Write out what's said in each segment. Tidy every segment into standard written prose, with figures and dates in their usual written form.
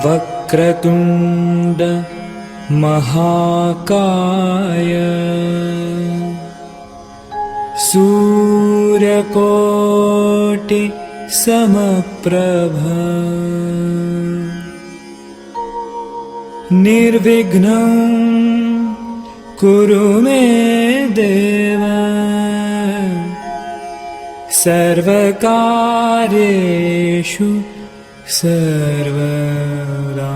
वक्रतुण्ड महाकाय सूर्यकोटि समप्रभ निर्विघ्नं कुरु मे देव सर्वकार्येषु सर्वदा।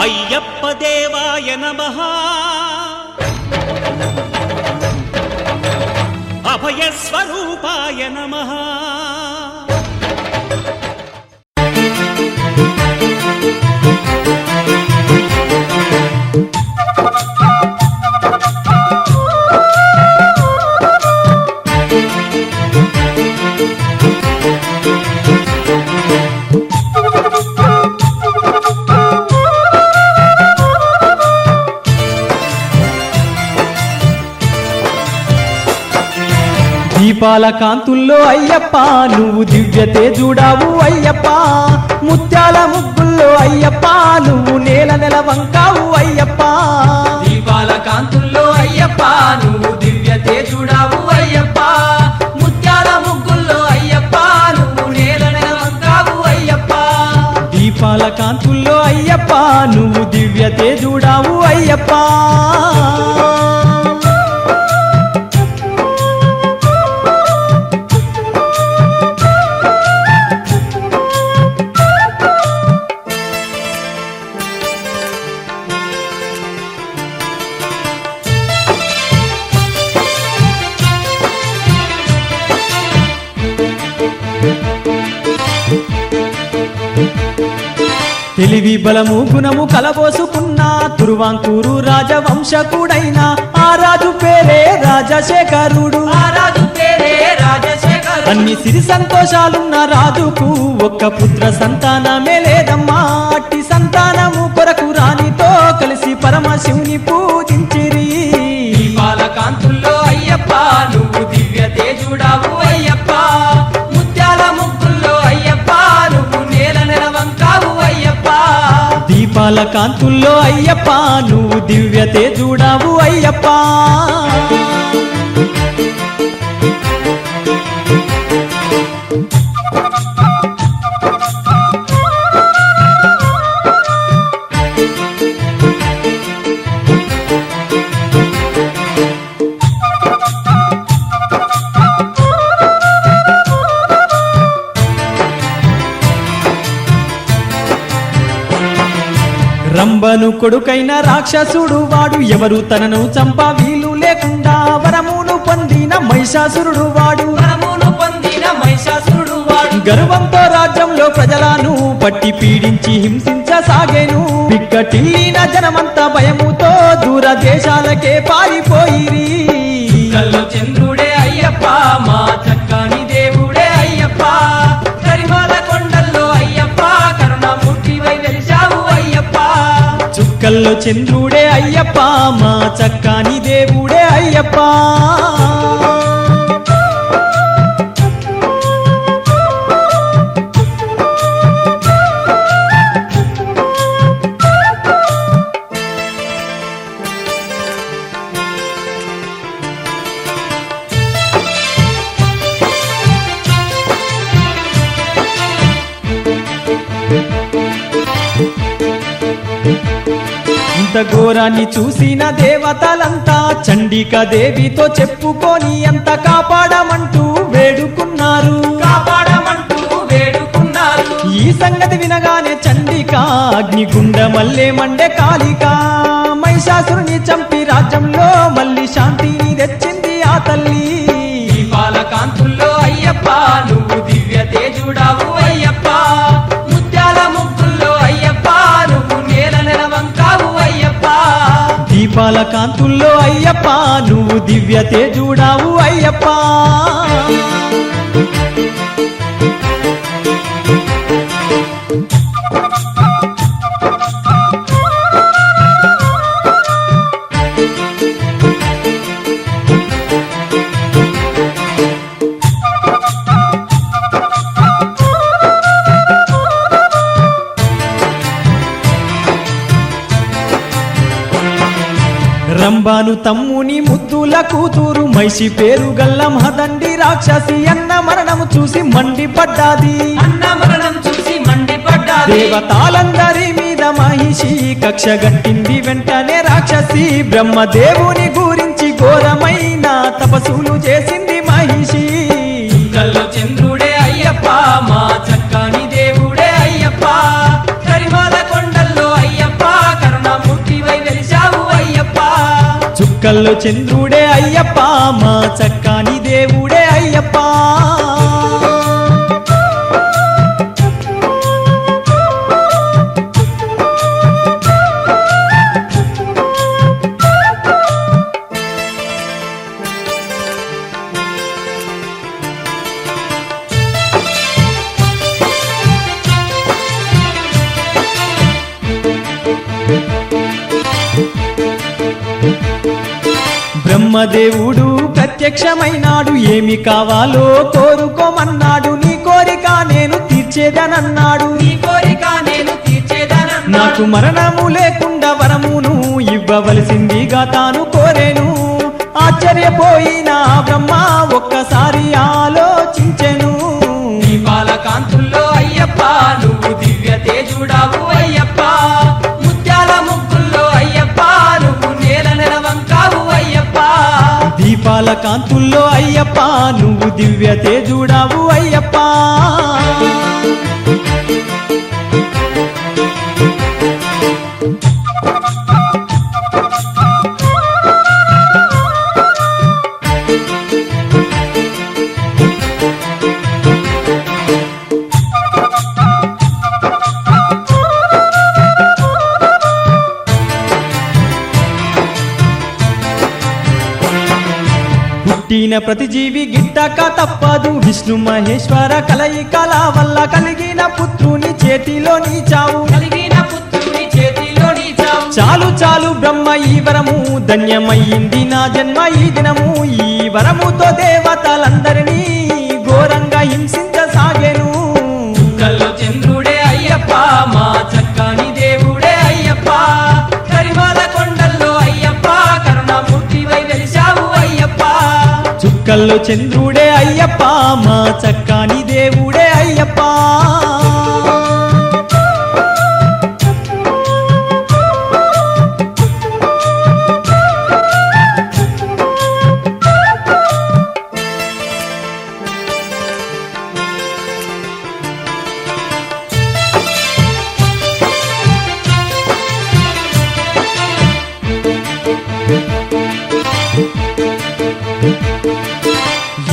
అయ్యప్ప దేవాయ నమః అభయ స్వరూపాయ నమః దీపాల కాంతుల్లో అయ్యప్ప నువ్వు దివ్య తేజుడావు అయ్యప్ప ముత్యాల ముగ్గుల్లో అయ్యప్ప నువ్వు నేల నెల వంకావు అయ్యప్ప దీపాల కాంతుల్లో అయ్యప్ప నువ్వు దివ్య తేజుడావు అయ్యప్ప ముత్యాల ముగ్గుల్లో అయ్యప్ప నువ్వు నేల నెల వంకావు అయ్యప్ప దీపాల కాంతుల్లో అయ్యప్ప నువ్వు దివ్య తేజుడావు అయ్యప్ప తెలివి బలము గుణము కలబోసుకున్న తురువాంకూరు రాజవంశకుడైన ఆ రాజు పేరే రాజశేఖరుడు అన్ని సిరి సంతోషాలున్న రాజుకు ఒక్క పుత్ర సంతానమే లేదమ్మా అట్టి సంతానము కొరకు రాణితో కలిసి పరమశివుని పూజించిరి దీపాల కాంతుల్లో అయ్యప్ప నువ్వు దివ్య తేజుడావు అయ్యప్ప ముత్యాల ముగ్గుల్లో అయ్యప్ప నువ్వు నేల నెల వంకావు అయ్యప్ప దీపాల కాంతుల్లో అయ్యప్ప నువ్వు దివ్య తేజుడావు అయ్యప్ప రంభను కొడుకైన రాక్షసుడు వాడు ఎవరు తనను చంప వీలు లేకుండా వరమును పొందిన మహిషాసురుడు వాడు గర్వంతో రాజ్యంలో ప్రజలను పట్టి పీడించి హింసించసాగేను పిక్కటిల్లిన జనమంతా భయముతో దూర దేశాలకే పారిపోయిరి కల్లో చంద్రుడే అయ్యప్ప మా చక్కని దేవుడే అయ్యప్ప కరిమాల కొండల్లో అయ్యప్ప కరుణామూర్తివై వెలిశావు అయ్యప్ప చుక్కల్లో చంద్రుడే అయ్యప్ప మా చక్కని దేవుడే అయ్యప్ప ఇంత ఘోరాన్ని చూసిన దేవతలంతా చండిక దేవితో చెప్పుకొని అంత కాపాడమంటూ వేడుకున్నారు ఈ సంగతి వినగానే చండిక అగ్నిగుండ మల్లె మండే కాళిక మహిషాసురుని చంపి రాజ్యంలో మళ్ళీ శాంతిని తెచ్చింది ఆ తల్లి దీపాల కాంతుల్లో అయ్యప్ప నువ్వు దివ్య తేజుడావు అయ్యప్ప ముత్యాల కాంతుల్లో అయ్యప్ప నువ్వు దివ్య తేజుడావు అయ్యప్ప రంబాను తమ్ముని ముద్దుల కూతురు మైసి పేరు గల్ల మహదండి రాక్షసి అన్న మరణము చూసి మండిపడ్డాది దేవతాలందరి మీద మహిషి కక్ష గట్టింది వెంటనే రాక్షసి బ్రహ్మదేవుని గురించి ఘోరమైన తపస్సులు చేసింది మహిషి కల్లో చంద్రుడే అయ్యప్ప మా చక్కని దేవుడే అయ్యప్ప కరిమాల కొండల్లో అయ్యప్ప కరుణామూర్తివై వెలిశావు అయ్యప్ప చుక్కల్లో చంద్రుడే అయ్యప్ప మా చక్కని దేవుడే అయ్యప్ప బ్రహ్మదేవుడు ప్రత్యక్షమైనాడు ఏమి కావాలో కోరుకోమన్నాడు నీ కోరిక నేను తీర్చేదనన్నాడు నీ కోరిక నేను తీర్చేదనన్నాడు నాకు మరణము లేకుండా వరమును ఇవ్వవలసిందిగా తాను కోరేను ఆశ్చర్యపోయిన బ్రహ్మ ఒక్కసారి ఆలోచించెను దీపాల కాంతుల్లో అయ్యప్ప నువ్వు దివ్య తేజుడావు అయ్యప్ప ముత్యాల ముగ్గుల్లో అయ్యప్ప నువ్వు నేల నెలవంకావు అయ్యప్ప దీపాల కాంతుల్లో అయ్యప్ప నువ్వు దివ్య తేజుడావు అయ్యప్ప పుట్టిన ప్రతి జీవి గిట్టక తప్పదు విష్ణు మహేశ్వర కలయికల వల్ల కలిగిన పుత్రుని చేతిలో నీ చావు కలిగిన పుత్రుని చేతిలో నీ చావు చాలు చాలు బ్రహ్మ ఈ వరము ధన్యమయ్యింది నా జన్మ ఈ దినము ఈ వరముతో దేవతలందరినీ ఘోరంగా హింసించసాగెను కల్లో చంద్రుడే అయ్యప్ప మా చక్కని దేవుడే అయ్యప్ప కరిమాల కొండల్లో అయ్యప్ప కరుణామూర్తివై వెలిశావు అయ్యప్ప చుక్కల్లో చంద్రుడే అయ్యప్ప మా చక్కని దేవుడే అయ్యప్ప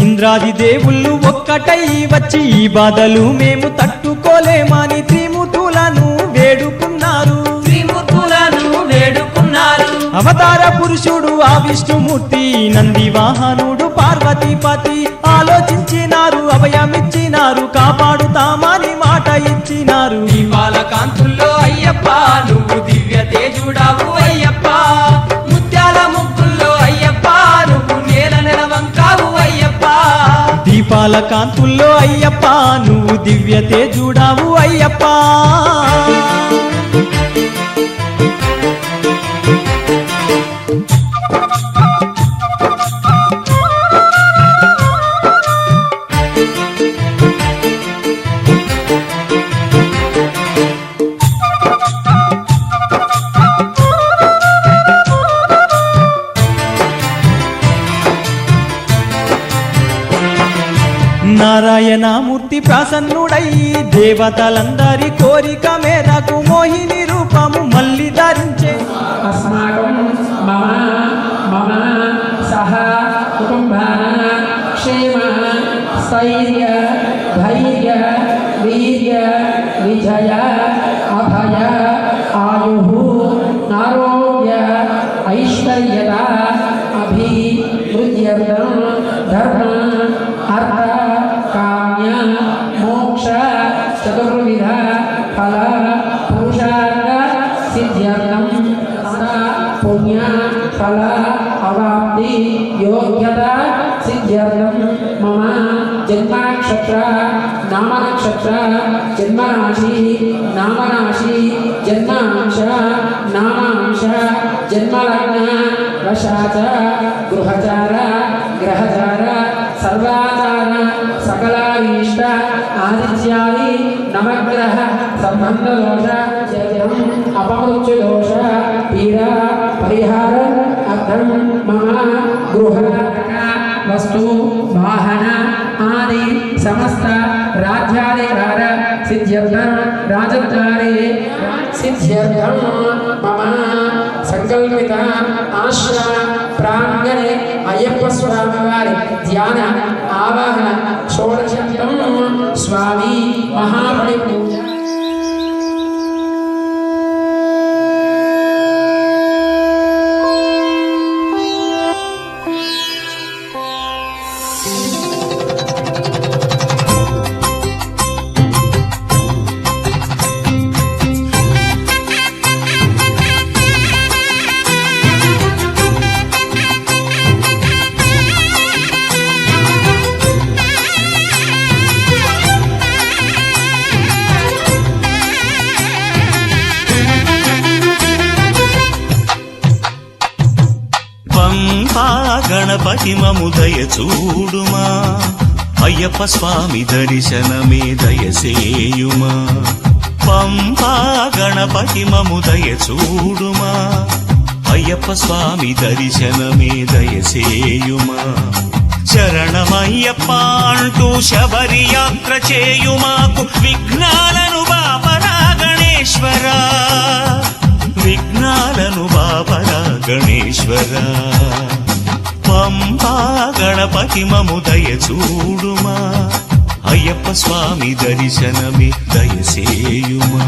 ఇంద్రాది దేవుళ్ళు ఒక్కటై వచ్చి ఈ బాధలు మేము తట్టుకోలేమని త్రిమూర్తులను వేడుకున్నారు త్రిమూర్తులను వేడుకున్నారు అవతార పురుషుడు ఆ విష్ణుమూర్తి నంది వాహనుడు పార్వతీపతి ఆలోచించినారు అభయమిచ్చినారు కాపాడుతామని మాట ఇచ్చినారు దీపాల కాంతుల్లో అయ్యప్ప నువ్వు దివ్య తేజుడావు అయ్యప్ప ముత్యాల ముగ్గుల్లో అయ్యప్ప నువ్వు నేల నెలవంకావు అయ్యప్ప దీపాల కాంతుల్లో అయ్యప్ప నువ్వు దివ్య తేజుడావు అయ్యప్ప నారాయణమూర్తి ప్రసన్నుడై దేవతలందరి కోరిక మేరకు మోహిని రూపము మళ్ళీ ధరించే अस्माकं मम मम सह कुटुम्बानां क्षेम स्थैर्य धैर्य वीर्य विजय अभय आयुः आरोग्य ऐश्वर्यद చతుర్విధ ఫల పురుషార్థ సిద్ధ్యర్థం పుణ్య ఫల అవాప్తి యోగ్యత సిద్ధ్యర్థం మమ జన్మనక్షత్ర నామనక్షత్ర జన్మరాశి నామరాశి జన్మాంశ నామాంశ జన్మలగ్న వశాచ గృహచార గ్రహచార సర్వాచార సకలారీష్ట ఆదిత్యాది నవగ్రహ సంబంధ దోష అపమృత్యు దోష పీడ పరిహార అర్థం మమ గృహ వస్తు వాహన ఆది సమస్త రాజ్యాధికార సిద్ధ్యర్థం రాజద్వారే సిద్ధ్యర్థం మమ సంకల్పిత ఆశ్ర ప్రాంగణే అయ్యప్ప స్వామి వారి ధ్యాన ఆవాహన షోడశం స్వామి మహాబలి పూజ. గణపతి మము దయ చూడుమా అయ్యప్ప స్వామి దర్శనమే దయసేయుమా పంపా గణపతి మము దయ చూడుమా అయ్యప్ప స్వామి దర్శనమే దయసేయుమా శరణమయ్యప్ప అంటూ శబరి యాత్ర చేయుమాకు విఘ్నాలను బాపరా గణేశ్వరా విఘ్నాలను బాపరా గణేశ్వరా పంపా గణపతి మము దయ చూడుమా అయ్యప్ప స్వామి దర్శనమే దయసేయుమా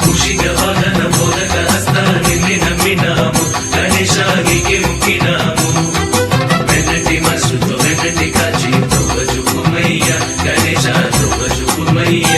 కుషిగవాహన మోదక హస్త నిన్ను నమ్మినాము గణేశానికి ముక్కినాము వెన్నటి మసుతో వెన్నటి కాచి ధ్రువజుకుమయ్య గణేశ ధ్రువజుకుమయ్య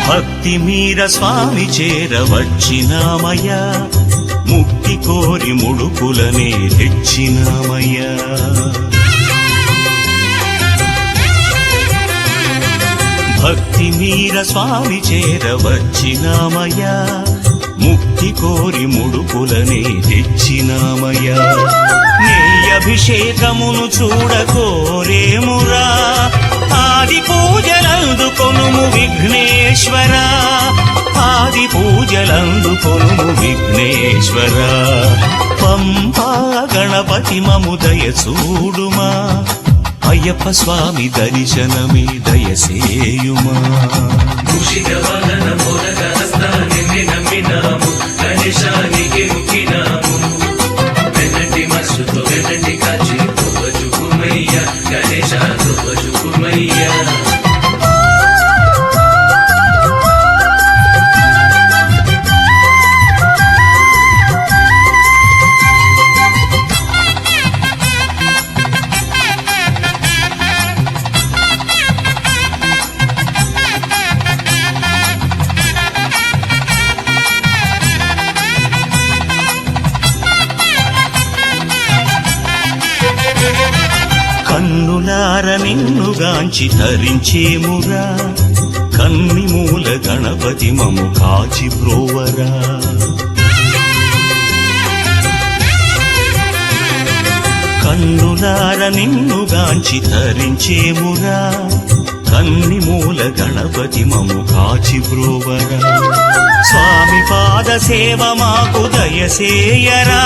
భక్తి మీర స్వామి చేరవచ్చినామయ్యా ముక్తి కోరి ముడుకులనే తెచ్చినామయ్యా భక్తి మీర స్వామి చేరవచ్చినామయ్యా ముక్తి కోరి ముడుకులనే తెచ్చినామయ్యా నీ అభిషేకమును చూడకోరేమురా ఆది పూజలందుకొనుము విఘ్నేశ్వరా ఆది పూజలందుకొనుము విఘ్నేశ్వరా పంపా గణపతి మము దయ చూడుమా అయ్యప్ప స్వామి దర్శనమే దయసేయుమా కుషిగవాహన మోదక హస్త నిన్ను నమ్మినాము గణేశానికి ముక్కినాము వెన్నటి మసుతో వెన్నటి కాచి ధ్రువజుకుమయ్య గణేశ ధ్రువజుకుమయ్య కన్నులార నిన్నుగాంచి ధరించేమురా కన్ని మూల గణపతి మము కాచి బ్రోవరా కన్నులార నిన్నుగాంచి ధరించేమురా కన్ని మూల గణపతి మము కాచి బ్రోవరా స్వామి పాద సేవ మాకు దయసేయరా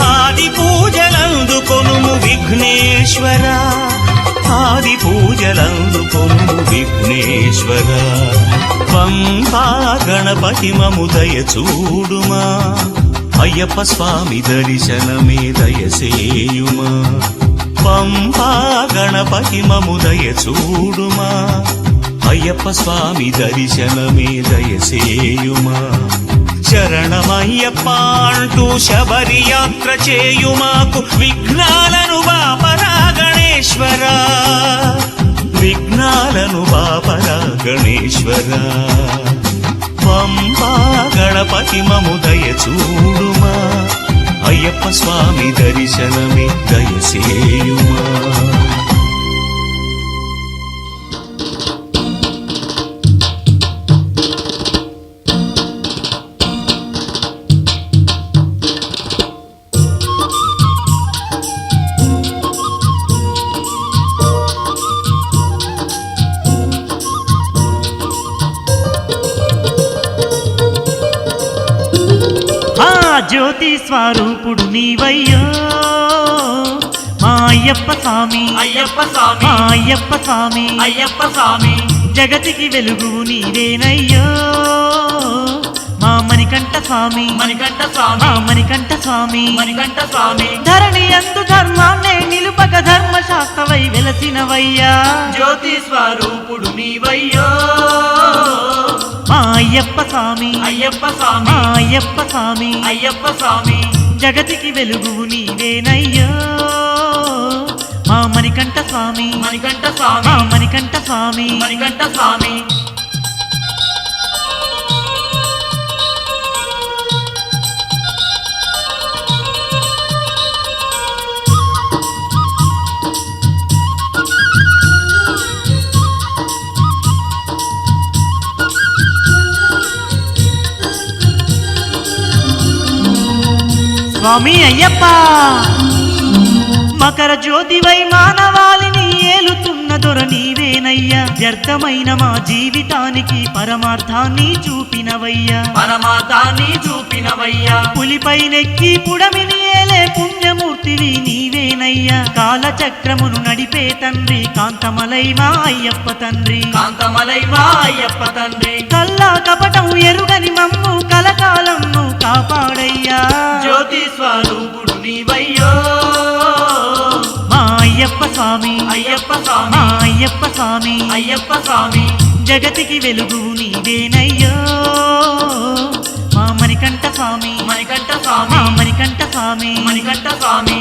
ఆది పూజలందుకొనుము విఘ్నేశ్వరా ఆది పూజలందుకొనుము విఘ్నేశ్వరా పంపా గణపతి మము దయ చూడుమా అయ్యప్ప స్వామి దర్శనమే దయసేయుమా పంపా గణపతి మము దయ చూడుమా అయ్యప్ప స్వామి దర్శనమే దయసేయుమా శరణమయ్యప్ప అంటూ శబరి యాత్ర చేయుమాకు విఘ్నాలను బాపరా గణేశ్వరా విఘ్నాలను బాపరా గణేశ్వరా పంపా గణపతి మము దయ చూడుమా అయ్యప్ప స్వామి దర్శనమే దయసేయుమా జ్యోతి స్వరూపుడు నీవయ్యో మా అయ్యప్ప స్వామి అయ్యప్ప స్వామి మా అయ్యప్ప స్వామి అయ్యప్ప స్వామి జగతికి వెలుగు నీవేనయ్యో మా మణికంఠ స్వామి మణికంఠ స్వామి మా మణికంఠ స్వామి మణికంఠ స్వామి ధరణి అందు ధర్మాన్నే నిలుపక ధర్మశాస్త్రవై వెలసినవయ్యా జ్యోతి స్వరూపుడు నీవయ్యో మా అయ్యప్ప స్వామి అయ్యప్ప స్వామి మా అయ్యప్ప స్వామి అయ్యప్ప స్వామి జగతికి వెలుగు నీవేనయ్యో మా మణికంఠ స్వామి మణికంఠ స్వామి మా మణికంఠ స్వామి మణికంఠ స్వామి స్వామి అయ్యప్ప మకర జ్యోతివై మానవాళిని ఏలుతున్న దొర నీవేనయ్యా వ్యర్థమైన మా జీవితానికి పరమార్థాన్ని చూపినవయ్యా పరమార్థాన్ని చూపినవయ్యా పులిపై నెక్కి పుడమిని ఏలే పుణ్యమూర్తివి నీవేనయ్యా కాలచక్రమును నడిపే తండ్రి కాంతమలై మా అయ్యప్ప తండ్రి కాంతమలై మా అయ్యప్ప తండ్రి కల్లా కపటం ఎరుగని మమ్ము కలకాలంను కాపాడయ్యా జ్యోతి స్వరూపుడు నీవయ్యో మా అయ్యప్ప స్వామి అయ్యప్ప స్వామి మా అయ్యప్ప స్వామి అయ్యప్ప స్వామి జగతికి వెలుగు నీవేనయ్యో మా మణికంఠ స్వామి మణికంఠ స్వామి మా మణికంఠ స్వామి మణికంఠ స్వామి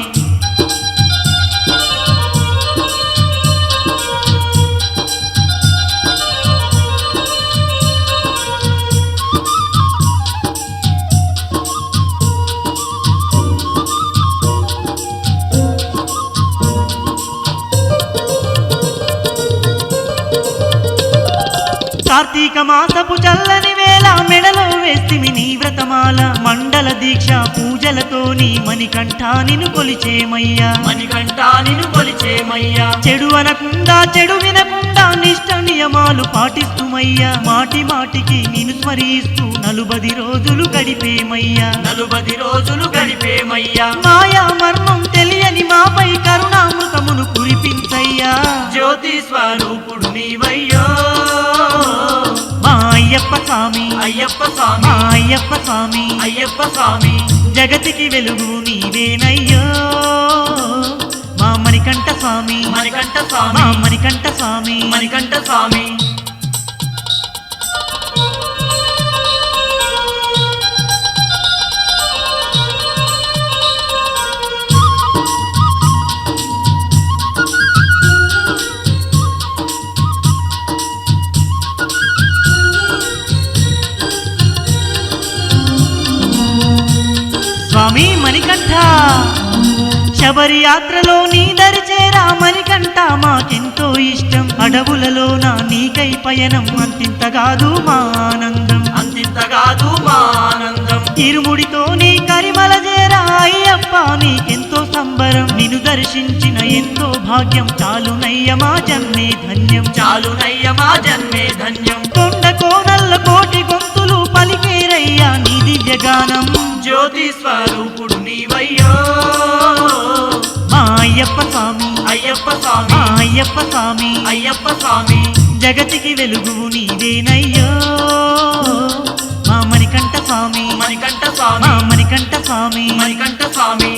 కార్తీక మాసపు చల్లని వేళ మెడలో వేస్తిమి నీ వ్రతమాల మండల దీక్ష పూజలతో నీ మణికంఠ నిన్ను కొలిచేమయ్యా మణికంఠ నిన్ను కొలిచేమయ్యా చెడు అనకుండా చెడు వినకుండా నిష్ట నియమాలు పాటిస్తుమయ్యా మాటి మాటికి నిన్ను స్మరిస్తూ 40 రోజులు గడిపేమయ్యా 40 రోజులు గడిపేమయ్యా మాయా మర్మం తెలియని మాపై కరుణామృతమును కురిపించయ్యా జ్యోతి స్వరూపుడు నీవయ్యో మా అయ్యప్ప స్వామి అయ్యప్ప స్వామి మా అయ్యప్ప స్వామి అయ్యప్ప స్వామి జగతికి వెలుగు నీవేనయ్యో మా మణికంఠ స్వామి మణికంఠ మా స్వామి మణికంఠ స్వామి మణికంఠ స్వామి స్వామి మణికంఠ శబరి యాత్రలో నీ దరిచేరా మణికంఠ మాకెంతో ఇష్టం అడవులలో నా నీకై పయనం అంతింతగాదు మా ఆనందం అంతింతగాదు మా ఆనందం ఇరుముడితో నీ కరిమల చేరా అయ్యప్ప నీకెంతో సంబరం నిన్ను దర్శించిన ఎంతో భాగ్యం చాలునయ్య మా జన్మే ధన్యం చాలునయ్య మా జన్మే ధన్యం కొండ కోనల్ల కోటి గొంతులు పలికేరయ్యా నీ దివ్యగానం జ్యోతి స్వరూపుడు నీవయ్యో మా అయ్యప్ప స్వామి అయ్యప్ప స్వామి మా అయ్యప్ప స్వామి అయ్యప్ప స్వామి జగతికి వెలుగు నీవేనయ్యో మా మణికంఠ మణికంఠ స్వామి మణికంఠ మా స్వామి మణికంఠ స్వామి మణికంఠ స్వామి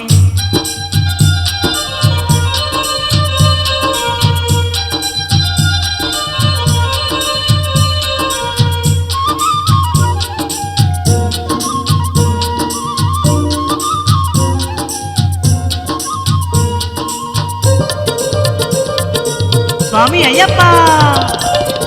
స్వామి అయ్యప్ప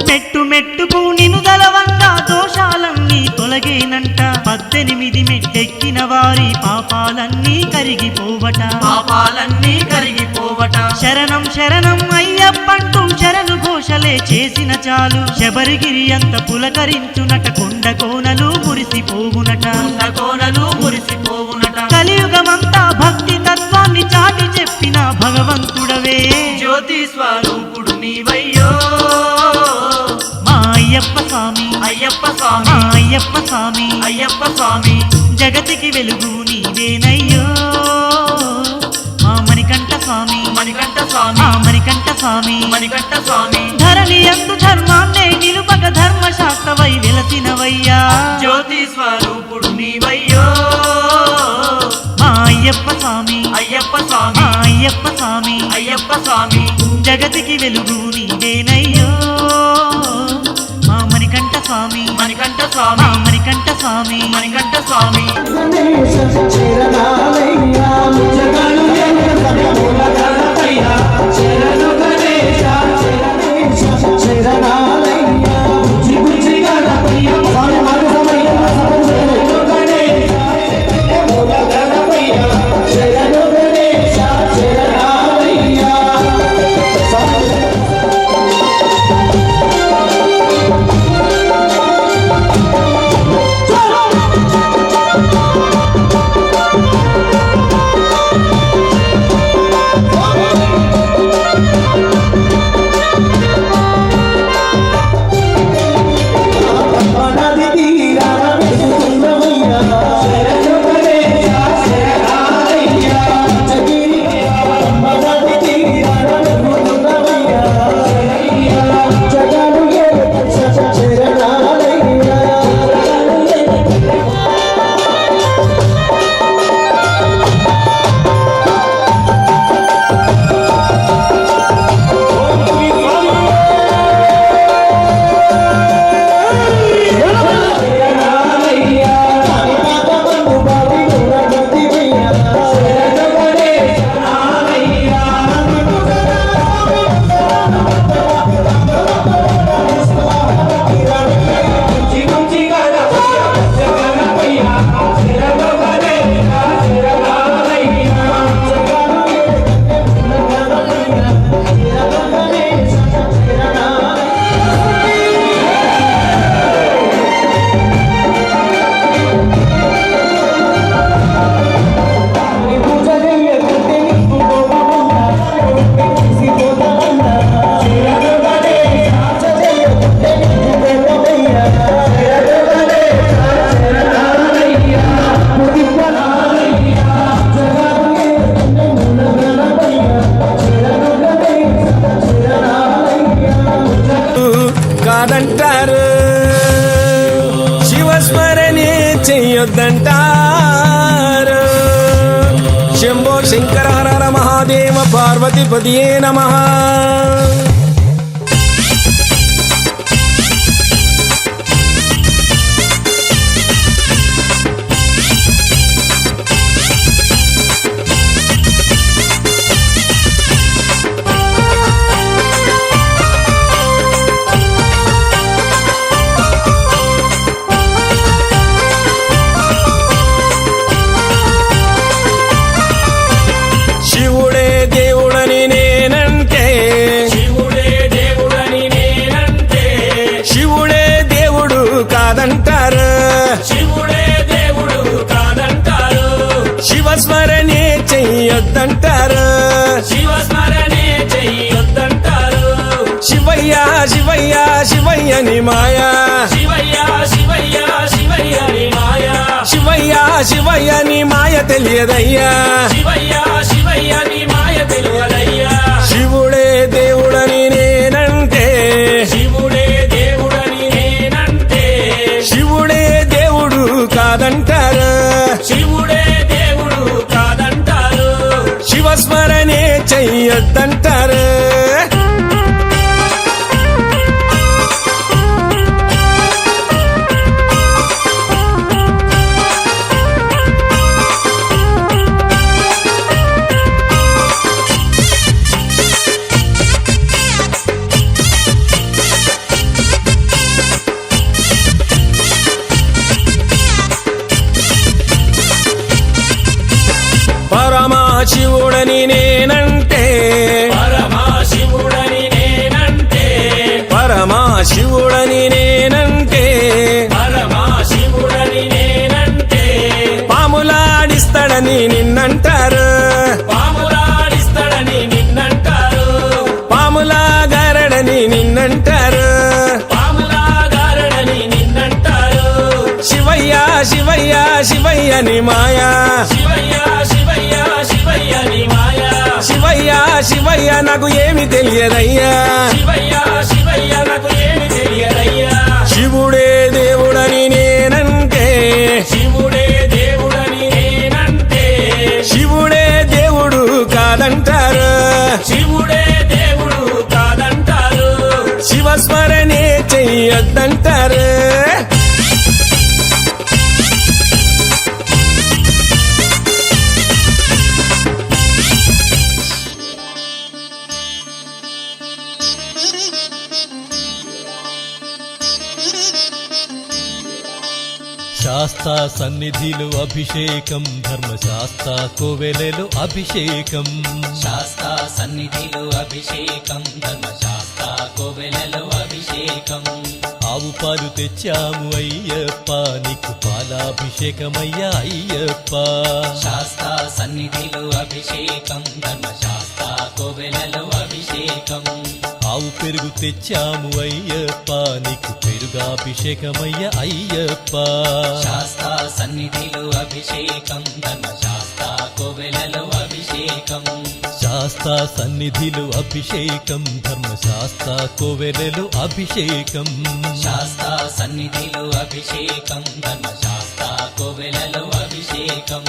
మెట్టు మెట్టుకు నిను దలవంగా దోషాలన్నీ తొలగేనంట 18 మెట్టెక్కిన వారి పాపాలన్నీ కరిగిపోవట పాపాలన్నీ కరిగిపోవట శరణం శరణం అయ్యప్పంటూ శరణు ఘోషలే చేసిన చాలు శబరిగిరి అంత పులకరించునట కొండ కోనలు మురిసిపోవునట కోనలు మురిసిపోవునట కలియుగమంతా భక్తి తత్వాన్ని చాటి చెప్పిన భగవంతుడవే జ్యోతి స్వరూపుడు నీవయ్యో మా అయ్యప్ప స్వామి అయ్యప్ప మా స్వామి అయ్యప్ప స్వామి అయ్యప్ప స్వామి జగతికి వెలుగు నీవేనయ్యో మా మణికంఠ స్వామి మణికంఠ స్వామి మా మణికంఠ స్వామి మణికంఠ స్వామి ధరణి అందు ధర్మాన్నే నిలుపక ధర్మశాస్త్రవై వెలసినవయ్యా జ్యోతి స్వరూపుడు నీవయ్యో మా అయ్యప్ప స్వామి అయ్యప్ప స్వామి మా అయ్యప్ప స్వామి అయ్యప్ప స్వామి జగతికి వెలుగు నీవేనయ్యో మా మణికంఠ స్వామి మణికంఠ మా స్వామి మణికంఠ స్వామి మణికంఠ స్వామి కాదంటారు శివస్మరణే చెయ్యొద్దంటారు శంభో శంకర హర హర మహాదేవ పార్వతీపతియే నమః శివుడే దేవుడని నేనంటే శివుడే దేవుడు కాదంటారు శివస్మరణే చెయ్యొద్దంటారు శివయ్య శివయ్య శివయ్యని మాయా శివయ్య శివయ్యని మాయ తెలియదయ్యా శివుడే దేవుడని నేనంటే శివుడే దేవుడు చెయ్యొద్దంటారు పరమశివుడని నేనంటే పరమశివుడని నేనంటే పరమశివుడని నేనంటే పరమశివుడని నేనంటే పాములాడిస్తాడని నిన్నంటారు పాములాడిస్తాడని నిన్నంటారు పాములాగారడని నిన్నంటారు పాములాగారడని నిన్నంటారు శివయ్య శివయ్య శివయ్యని మాయా శివయ్య శివయ్య శివయ్య నీ మాయా శివయ్య శివయ్య నాకు ఏమి తెలియదయ్యా శివయ్య శివయ్య నాకు ఏమి తెలియదయ్యా శివుడే దేవుడని నేనంటే శివుడే దేవుడని నేనంటే శివుడే దేవుడు కాదంటారు శివుడే దేవుడు కాదంటారు శివస్మరణే చెయ్యొద్దంటారు శాస్తా సన్నిధిలో అభిషేకం ధర్మశాస్త్ర కోవెలలో అభిషేకం శాస్త్ర సన్నిధిలో అభిషేకం ధర్మశాస్త్ర కోవెలలో అభిషేకం ఆవు పాలు తెచ్చాము అయ్యప్ప నీకు పాలాభిషేకమయ్యా అయ్యప్ప శాస్త్ర సన్నిధిలో అభిషేకం ధర్మశాస్త్ర కోవెలలో అభిషేకం ఆవు పెరుగు తెచ్చాము అయ్యప్ప నీకు పెరుగాభిషేకమయ్యా అయ్యప్ప శాస్త్ర సన్నిధిలో అభిషేకం ధర్మశాస్త్ర కోవెలలో అభిషేకం శాస్త్ర సన్నిధిలో అభిషేకం ధర్మశాస్త్ర కోవెలలో అభిషేకం శాస్త్ర సన్నిధిలో అభిషేకం ధర్మశాస్త్ర కోవెలలో అభిషేకం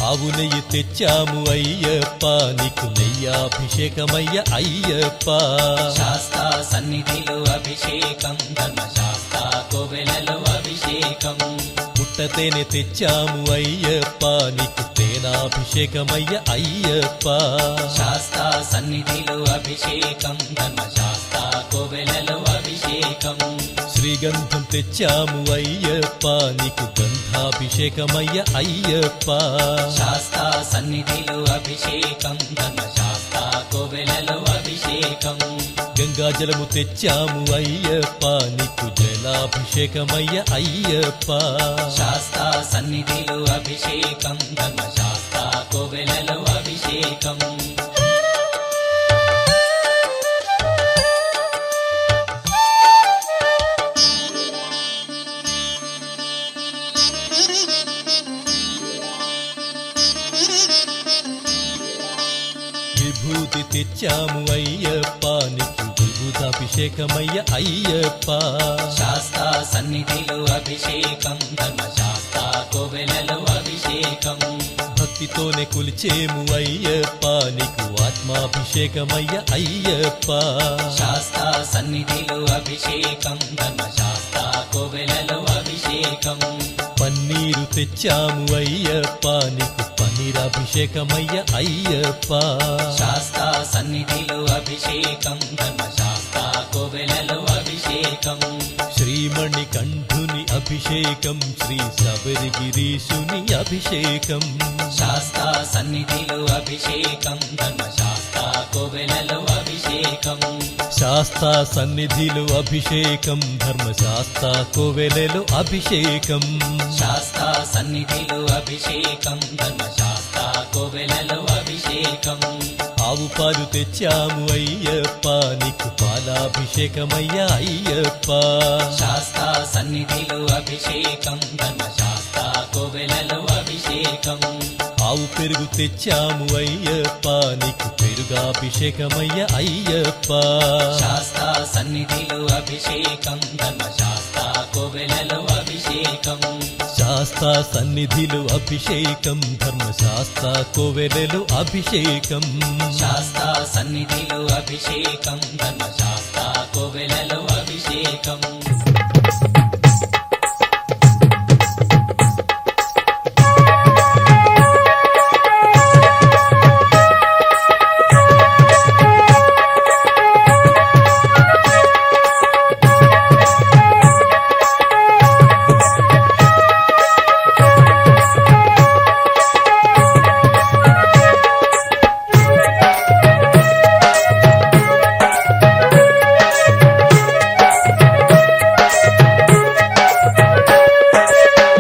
ఆవు నెయ్యి తెచ్చాము అయ్యప్ప నీకు నెయ్యాభిషేకమయ్య అయ్యప్ప శాస్త్ర సన్నిధిలో అభిషేకం ధర్మశాస్త్ర కోవెలలో అభిషేకం పుట్టతేనె తెచ్చాము అయ్యప్ప నీకు తేనాభిషేకమయ్య అయ్యప్ప శాస్త్ర సన్నిధిలో అభిషేకం ధర్మశాస్త్ర కోవెలలో అభిషేకం శ్రీగంధం తెచ్చాము అయ్యప్ప నీకు గంధాభిషేకమయ్య అయ్యప్ప శాస్త్ర సన్నిధిలో అభిషేకం ధర్మశాస్త్ర కోవెలలో అభిషేకం గంగాజలము తెచ్చాము అయ్యప్ప నీకు జలాభిషేకమయ్య అయ్యప్ప శాస్త్ర సన్నిధిలో అభిషేకం ధర్మశాస్త్ర కోవెలలో అభిషేకం విభూతి తెచ్చాము అయ్యప్ప నీకు విభూతాభిషేకమయ్య అయ్యప్ప శాస్త్ర సన్నిధిలో అభిషేకం ధర్మశాస్త్ర కోవెలలో అభిషేకం భక్తితోనే కొలిచేము అయ్యప్ప నీకు ఆత్మాభిషేకమయ్య అయ్యప్ప శాస్త్ర సన్నిధిలో అభిషేకం ధర్మశాస్త్ర కోవెలలో అభిషేకం పన్నీరు తెచ్చాము అయ్యప్ప నీకు పన్నీరాభిషేకమయ్య అయ్యప్ప శాస్త్ర సన్నిధిలో అభిషేకం ధర్మశాస్త్ర కోవెలలో అభిషేకం శ్రీమణి కంఠుని అభిషేకం శ్రీ శబరిగిరీశుని అభిషేకం శాస్త్ర సన్నిధిలో అభిషేకం ధర్మశాస్త్ర కోవెలలో అభిషేకం శాస్త్ర సన్నిధిలో అభిషేకం ధర్మశాస్త్ర కోవెలలో అభిషేకం శాస్త్ర సన్నిధిలో అభిషేకం ధర్మశాస్త్ర కోవెలలో అభిషేకం ఆవు పాలు తెచ్చాము అయ్యప్ప నీకు పాలాభిషేకమయ్య అయ్యప్ప శాస్త్ర సన్నిధిలో అభిషేకం ధర్మశాస్త్ర కోవెలలో అభిషేకం ఆవు పెరుగు తెచ్చాము అయ్యప్ప నీకు పెరుగాభిషేకమయ్య అయ్యప్ప శాస్తా సన్నిధిలో అభిషేకం ధర్మశాస్తా కోవెలలో అభిషేకం శాస్తా సన్నిధిలో అభిషేకం ధర్మశాస్తా కోవెలలో అభిషేకం శాస్తా సన్నిధిలో అభిషేకం ధర్మశాస్తా కోవెలలో అభిషేకం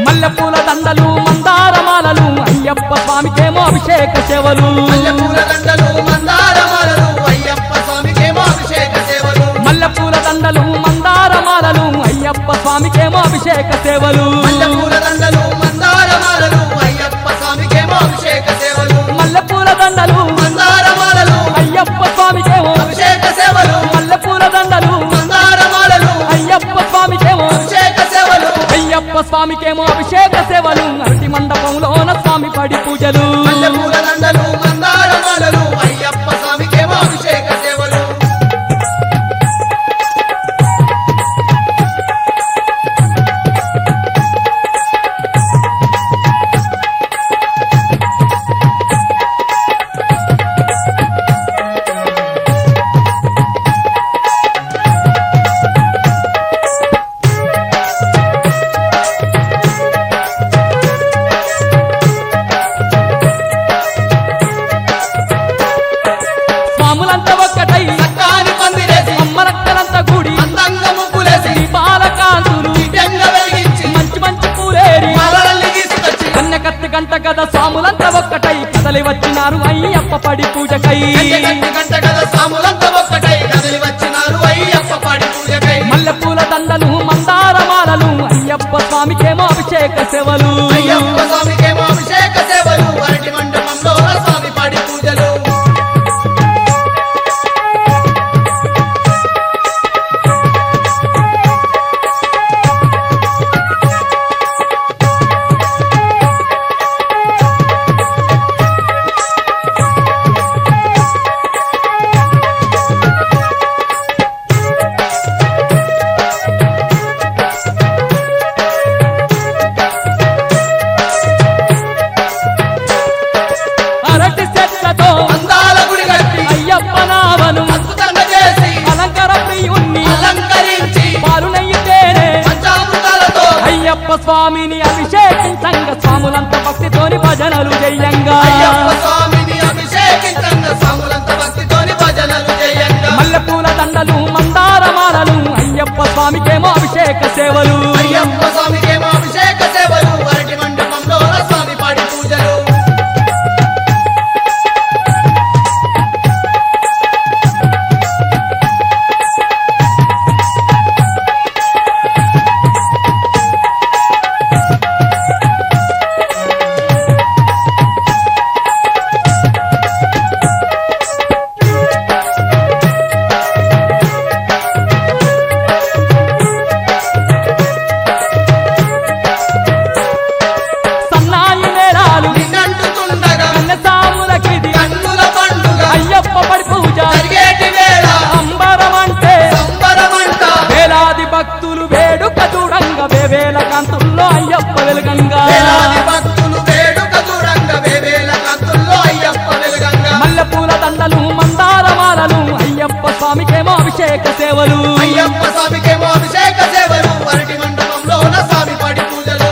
మల్లెపూల దండలు మందారమాలలు అయ్యప్ప స్వామికేమో అభిషేక సేవలు మల్లెపూల దండలు మందారమాలలు అయ్యప్ప స్వామికేమో అభిషేక సేవలు మల్లెపూల దండలు మందారమాలలు అయ్యప్ప స్వామికేమో అభిషేక సేవలు మల్లెపూల దండలు మందారమాలలు అయ్యప్ప స్వామికేమో అభిషేక సేవలు మల్లెపూల దండలు మందారమాలలు అయ్యప్ప స్వామికేమో అభిషేక సేవలు మల్లెపూల దండలు మందారమాలలు అయ్యప్ప స్వామికేమో అభిషేక సేవలు అయ్యప్ప స్వామికేమో అభిషేక సేవలు అరటి మండపంలోన స్వామి పడి పూజలు మల్లెపూల దండలు మందారమాలలు అయ్యప్ప స్వామికేమో అభిషేక సేవలు స్వాములంతా ఒక్కటై చక్కాని పందిరేసి అమ్మరక్కలంతా కూడి అందంగా ముగ్గులేసి దీపాల కాంతులు దివ్యంగా వెలిగించి మంచి మంచి పూలేరి మాలల్ని తీసుకొచ్చి కన్నెకత్తి గంట కదా స్వాములంతా ఒక్కటై కదలి వచ్చినారు అయ్యప్ప పడి పూజకై గంట కదా సాములంతా ఒక్కటై కదిలి వచ్చినారు అయ్యప్ప పాడి పూజకై మల్లెపూల దండలు మందారమాలలు అయ్యప్ప స్వామికేమో అభిషేక సేవలు అయ్యప్ప స్వామికేమో అభిషేక సేవలు అరటి మండపంలో స్వామి పాడి పూజలు అరటి చెట్లతో అందాల గుడి కట్టి అయ్యప్ప నావను అద్భుతంగా చేసి అలంకార ప్రియుణ్ణి అలంకరించి పాలు నెయ్యితేనే పంచామృతాలతో అయ్యప్ప స్వామిని అభిషేకించంగా స్వాములంత భక్తితోని భజనలు చెయ్యంగా అయ్యప్ప స్వామిని అభిషేకించంగా సాములంతా భక్తితోని భజనలు చేయంగా మల్లెపూల దండలు మందారమాలలు అయ్యప్ప స్వామికేమో అభిషేక సేవలు అయ్యప్ప స్వామికేమో అభిషేక సేవలు అరటి మండపంలో స్వామి పాడి పూజలు సన్నాయి మేళాలు నిన్నంటుతుండగా కన్నె సాములకిది కన్నుల పండుగ అయ్యప్ప పడి పూజ జరిగేటి వేళ అంబరం అంటే సంబరమంట వేలాది భక్తులు వేడుక చూడంగా వేవేల కాంతుల్లో అయ్యప్ప వెలుగంగా వేలాది భక్తులు వేడుక చూడంగా వేవేల కాంతుల్లో అయ్యప్ప వెలుగంగా మల్లెపూల దండలు మందారమాలలు అయ్యప్ప స్వామికేమో అభిషేక సేవలు అయ్యప్ప స్వామికేమో అభిషేక సేవలు అరటి మండపంలో స్వామి పాడి పూజలు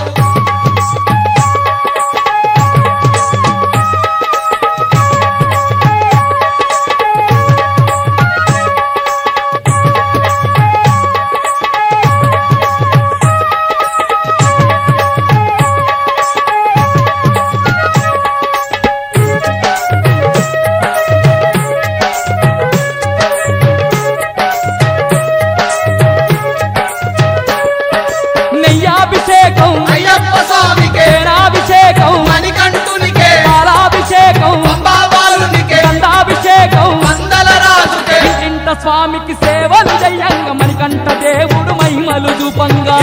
మణికంఠ స్వామికి సేవలు జయంగ మణికంఠ దేవుడు మహిమలు చూపంగా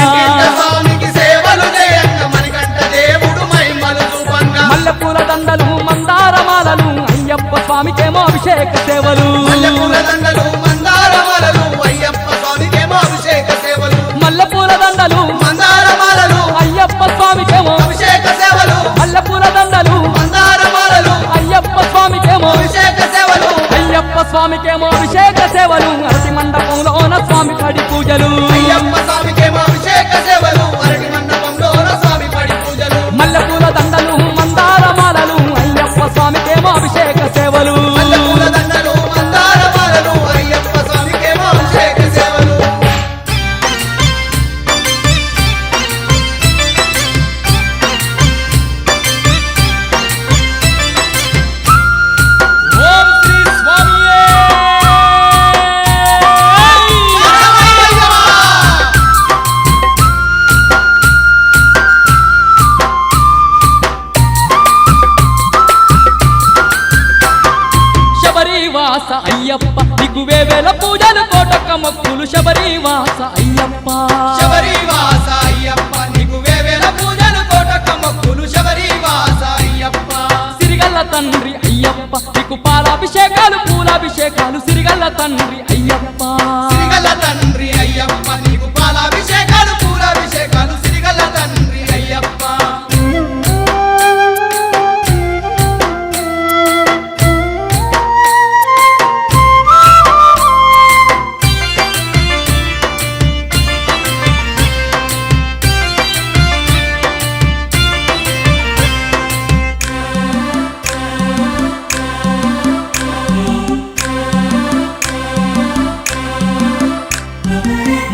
స్వామికి సేవలు చేయంగ మణికంఠ దేవుడు మహిమలు చూపంగా మల్లెపూల దండలు మందారమాలలు అయ్యప్ప స్వామికేమో అభిషేక సేవలు మల్లెపూల దండలు మందారమాలలు అయ్యప్ప స్వామికేమో అభిషేక సేవలు మల్లెపూల దండలు మందారమాలలు అయ్యప్ప స్వామికేమో అభిషేక సేవలు మల్లెపూల దండలు మందారమాలలు అయ్యప్ప స్వామికేమో అభిషేక సేవలు అయ్యప్ప స్వామికేమో అభిషేక సేవలు అరటి మండపంలోన స్వామి పడి పూజలు అయ్యప్ప స్వామికేమో అభిషేక సేవలు అరటి మండపంలో స్వామి పడి పూజలు మల్లెపూల దండలు మందారమాలలు అయ్యప్ప స్వామికేమో అభిషేక సేవలు మల్లెపూల దండలు మందారమాలలు అయ్యప్ప స్వామికేమో అభిషేక సేవలు ఓం శ్రీ స్వామియే శబరివాస అయ్యప్ప నీకు వేవేల పూజలు కోటొక్క మొక్కులు శబరివాస అయ్యప్ప శబరివాస అయ్యప్ప నీకు వేవేల పూజలు కోటొక్క మొక్కులు శబరివాస అయ్యప్ప సిరిగల్ల తండ్రి అయ్యప్ప నీకు పాలాభిషేకాలు పూలాభిషేకాలు సిరిగల్ల తండ్రి అయ్యప్ప సిరిగల్ల తండ్రి అయ్యప్ప నీకు పాలాభిషేకాలు పూలాభిషేకాలు సిరిగల్ల తండ్రి అయ్యప్ప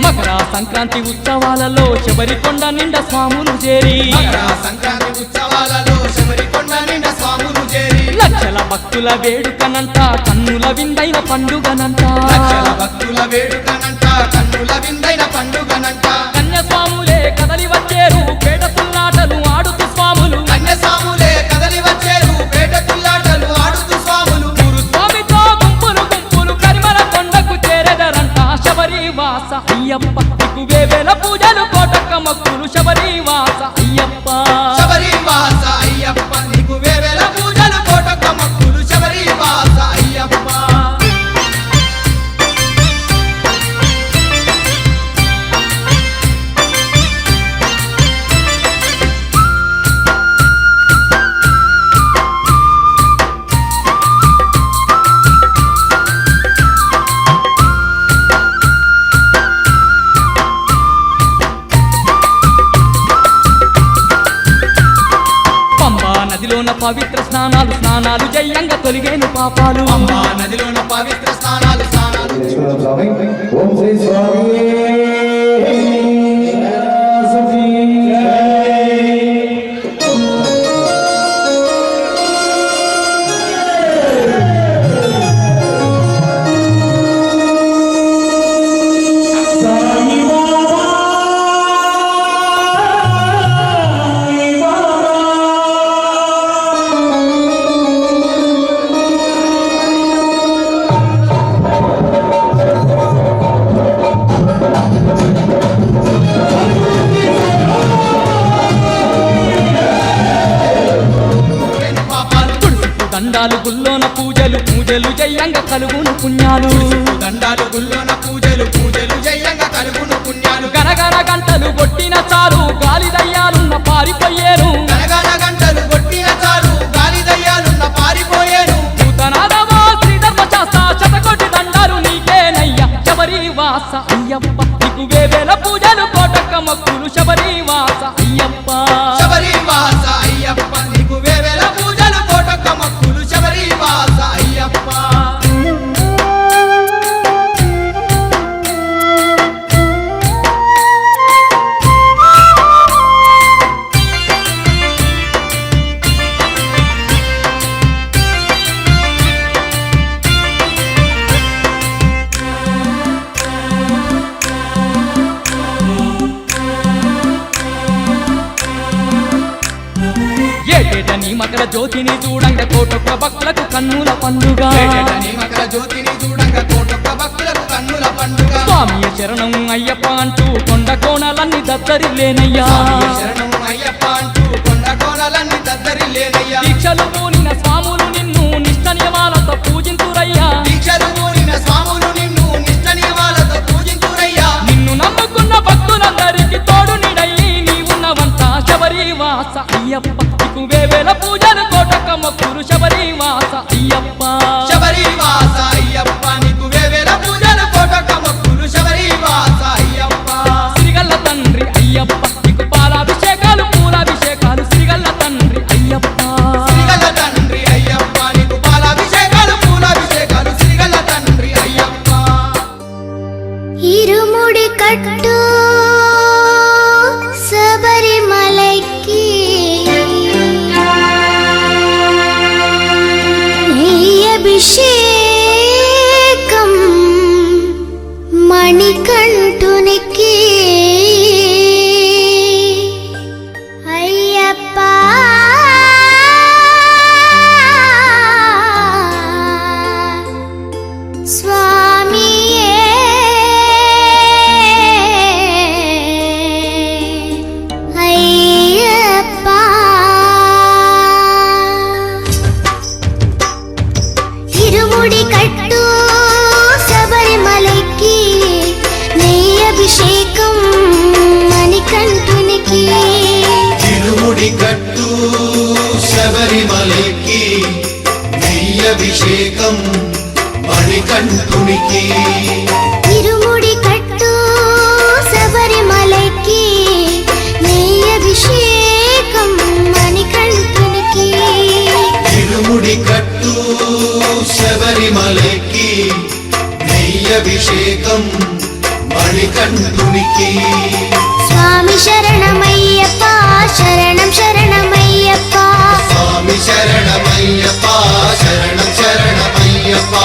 మకర సంక్రాంతి ఉత్సవాలలో శబరికొండ నిండా స్వాములు చేరి మకర సంక్రాంతి ఉత్సవాలలో శబరికొండ నిండా స్వాములు చేరి లక్షల భక్తుల వేడుకనంట కన్నుల విందైన పండుగనంట లక్షల భక్తుల వేడుకనంట కన్నుల విందైన పండుగనంట కన్యస్వాములే కదలి వచ్చేరు పేట తుల్లాటలు ఆడుతూ స్వాములు కన్యస్వాములే కదలి వచ్చేరు పేట తుల్లాటలు ఆడుతూ స్వాములు గురు స్వామితో గుంపులు గుంపులు కరిమల కొండకు చేరెదరంట శబరివాస అయ్యప్ప నీకు వేవేల పూజలు కోటొక్క మొక్కులు శబరివాస అయ్యప్ప శబరివాస అయ్యప్ప నీకు వేవేల పూజలు కోటొక్క మొక్కులు శబరివాస అయ్యప్ప పంబా నదిలోన పవిత్ర స్నానాలు స్నానాలు జయంగా తొలిగేను పాపాలు పంబా నదిలోన పవిత్ర స్నానాలు స్నానాలు ఓం శ్రీ స్వామి దండాలు గుల్లోన పూజలు పూజలు జయంగా కలుగును పుణ్యాలు దండాలు గుల్లోన పూజలు పూజలు జయంగా కలుగును పుణ్యాలు గనగన గంటలు కొట్టిన చాలు గాలి దయ్యాలున్న పారిపోయేరు గనగన గంటలు కొట్టిన చాలు గాలి దయ్యాలున్న పారిపోయేను నూతనాదవో శ్రీధర్మ శాస్త్ర శతకోటి దండాలు నీకేనయ్య శబరివాస అయ్యప్ప నీకు వేవేల పూజలు కోటొక్క మొక్కులు శబరివాస అయ్యప్ప శబరివాస అయ్యప్ప నీకు వేవేల పూజలు కోటొక్క మొక్కులు శబరివాస అయ్యప్ప ఏటేటని మకర జ్యోతిని చూడంగా కోటొక్క భక్తులకు కన్నుల పండుగ మకర జ్యోతిని చూడంగా కోటొక్క భక్తుల శరణం అయ్యప్ప అంటూ కొండ కోణాలన్నీ దత్తరిల్లేనయ్యా శరణం అయ్యప్ప అంటూ కొండ కోణాలన్నీ దద్దరిల్లేనయ్యా దీక్షలు పూనిన స్వాములు నిన్ను నిష్ట నియమాలతో పూజింతురయ్యా దీక్షలు పూనిన స్వాములు నిన్ను నిష్ట నియమాలతో పూజించురయ్యా నిన్ను నమ్ముకున్న భక్తులందరికీ తోడు నిడయి నీవున్నవంట శబరివాస అయ్యప్ప నీకు వేవేల పూజలు కోటక మొక్కులు శబరివాస అయ్యప్ప శబరివాస అయ్యప్ప నీకు వేవేల పూజలు కోటక మొక్కులు శబరివాస అయ్యప్ప శ్రీగల్ల తండ్రి అయ్యప్ప నీకు పాలాభిషేకాలు పూలాభిషేకాలు శ్రీగల్ల తండ్రి అయ్యప్ప శ్రీగల తండ్రి అయ్యప్ప నీకు పాలాభిషేకాలు పూలాభిషేకాలు శ్రీగల తండ్రి అయ్యప్ప ఇరుముడి కట్టు శబరిమలైకి అభిషేకం మణికంఠునికి అయ్యప్ప స్వామియే అయ్యప్ప ఇరుముడి కట్టు శబరిమలైకి నెయ్యి అభిషేకం మణికంఠునికి తిరుముడి కట్టు శబరిమలకి నెయ్యభిషేకం మణికంఠునికి ఇరుముడి కట్టు శబరిమలైకి నెయ్యి అభిషేకం మణికంఠునికి తిరుముడి కట్టు శబరిమలకి నెయ్యభిషేకం మణికంఠునికి స్వామి శరణమయ్యప్ప శరణం శరణమయ్యప్ప స్వామి శరణమయ్యప్ప శరణం శరణమయ్యప్ప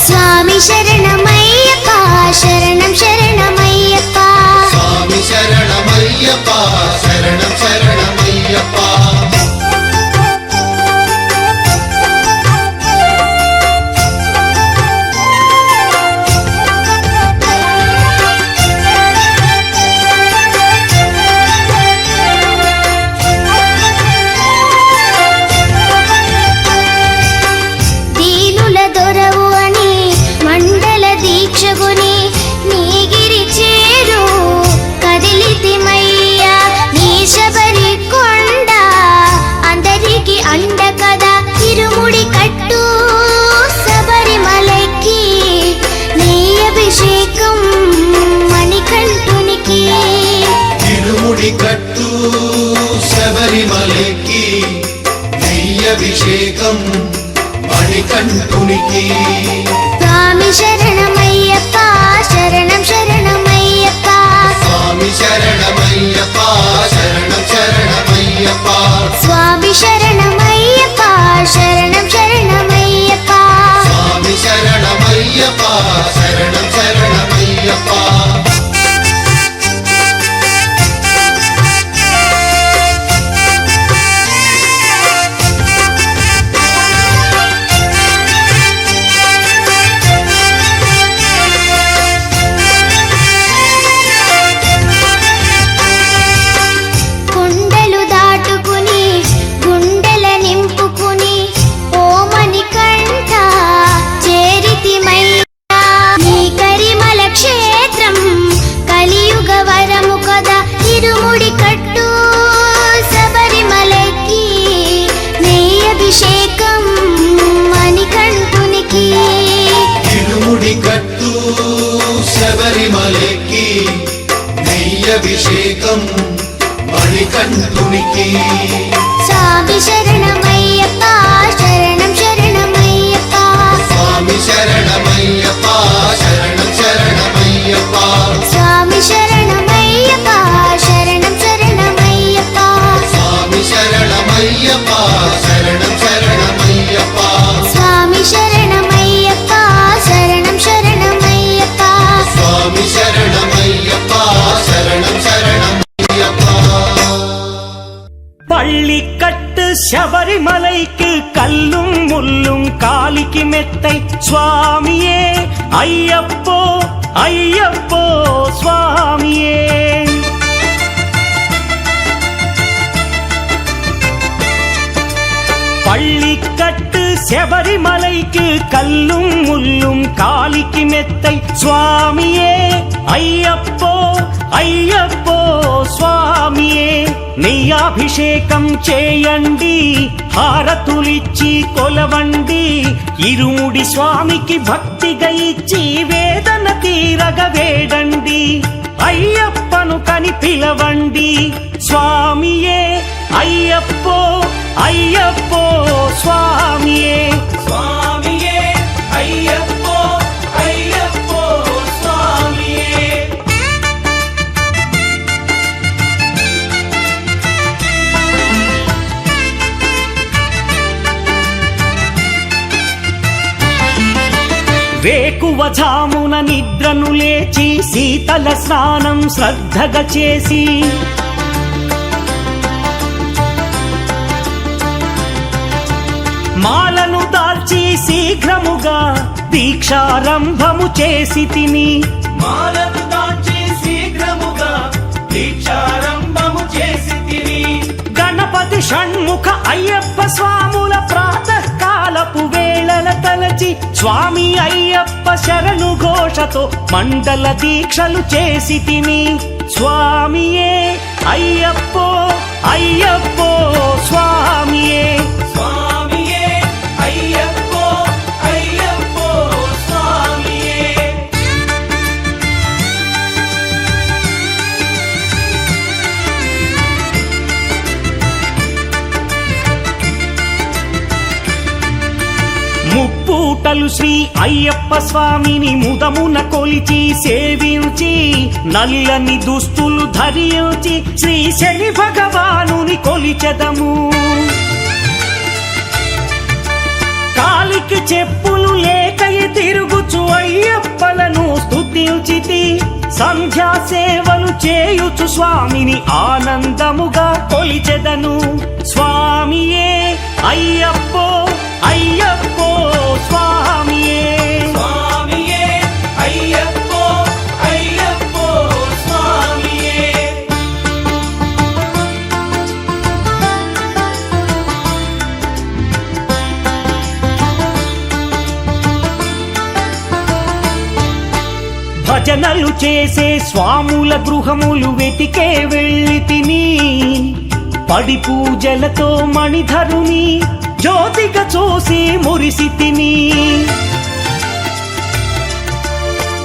స్వామి శరణమయ్యప్ప శరణం శరణమయ్యప్ప స్వామి శరణమయ్యప్ప శరణం శరణమయ్యప్ప దీనుల దొరవు అని మండల దీక్షగుని నీగిరి చేరు కదిలితిమయ్యా నీ శబరి కొండ అందరికి అండ కదా ఇరుముడి కట్టు శబరిమలకి నీ అభిషేకం మణికంఠునికి తిరుముడి కట్టు శబరిమలకి నెయ్యభిషేకం మణికంఠునికి స్వామి శరణమయ్యప్ప శరణం శరణమయ్యప్ప స్వామి శరణమయ్యప్ప శరణం శరణమయ్యప్ప స్వామి శరణమయ్యప్ప శరణం శరణమయ్యప్ప స్వామి శరణమయ్యప్ప శరణం శరణమయ్యప్ప కొండలు దాటుకుని గుండెల నింపుకుని ఓమని కంఠ చేరితిమయ్యా నీ కరిమల క్షేత్రం కలియుగ వరము కదా ఇరుముడి కట్టు శబరిమలకి నెయ్యి అభిషేకం మణికంఠునికి తిరుముడి కట్టు శబరిమలకి నెయ్యభిషేకం మణికంఠునికి స్వామి శరణమయ్యప్ప శరణం శరణమయ్యప్ప స్వామి శరణమయ్యప్ప శరణం శరణమయ్యప్ప స్వామి శరణమయ్యప్ప శరణం శరణమయ్యప్ప స్వామి శరణమయ్యప్ప శరణం శరణమయ్యప్ప స్వామి శరణమయ్యప్ప శరణం శరణమయ్యప్ప స్వామి శరణమయ్యప్ప శరణం శరణమయ్యప్ప பள்ளிக்கட்டு சபரிமலைக்கு கல்லும் முள்ளும் காலிக்கு மெத்தை சுவாமியே ஐயப்போ అయ్యప్పో స్వామియే பள்ளிக்கட்டு செபரிமலைக்கு கல்லும் முள்ளும் காலிக்கு மெத்தை சுவாமியே ஐயப்போ ஐயப்போ స్వామియే నెయ్యాభిషేకం చేయండి హారతులిచ్చి కొలవండి ఇరుముడి స్వామికి భక్తిగా ఇచ్చి వేదన తీరగ వేడండి అయ్యప్పను కని పిలవండి స్వామియే అయ్యప్పో అయ్యప్పో స్వామియే స్వామియే అయ్యప్పో అయ్యప్పో స్వామియే వేకువజామున నిద్రను లేచి శీతల స్నానం శ్రద్ధగా చేసి మాలను దాల్చి శీఘ్రముగా దీక్షారంభము చేసి తిని మాలను దాల్చి శీఘ్రముగా దీక్షారంభము చేసి తిని గణపతి షణ్ముఖ అయ్యప్ప స్వాముల ప్రాతకాలపు వేళల తలచి స్వామి అయ్యప్ప శరణు ఘోషతో మండల దీక్షలు చేసి తిని స్వామియే అయ్యప్పో అయ్యప్పో స్వామియే స్వామియే అయ్యప్పో అయ్యప్పో స్వామియే ముప్పూటలు శ్రీ అయ్యప్ప స్వామిని ముదమున కొలిచి సేవించి నల్లని దుస్తులు ధరించి శ్రీ శని భగవానుని కొలిచెదము కాలికి చెప్పులు లేకయి తిరుగుచు అయ్యప్పలను స్తుతించితి సంధ్యా సేవలు చేయుచు స్వామిని ఆనందముగా కొలిచెదను స్వామియే అయ్యప్పో అయ్యప్పో స్వామియే స్వామియే అయ్యప్పో అయ్యప్పో స్వామియే భజనలు చేసే స్వాముల గృహములు వెతికే వెళ్ళి తిని పడి పూజలతో మణిధరుని జ్యోతిగా చూసి మురిసి తిని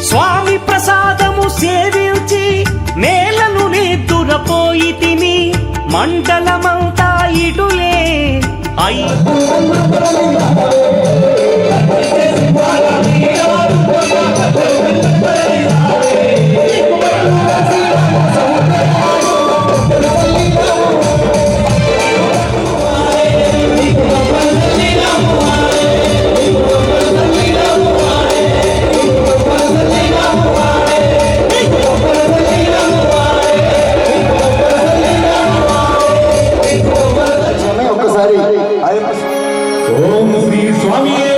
స్వామి ప్రసాదము సేవించి నేలను నిద్దురపోయి తిని మండలమంతా ఇటులే ఒక్కసారి ఓం శ్రీ స్వామియే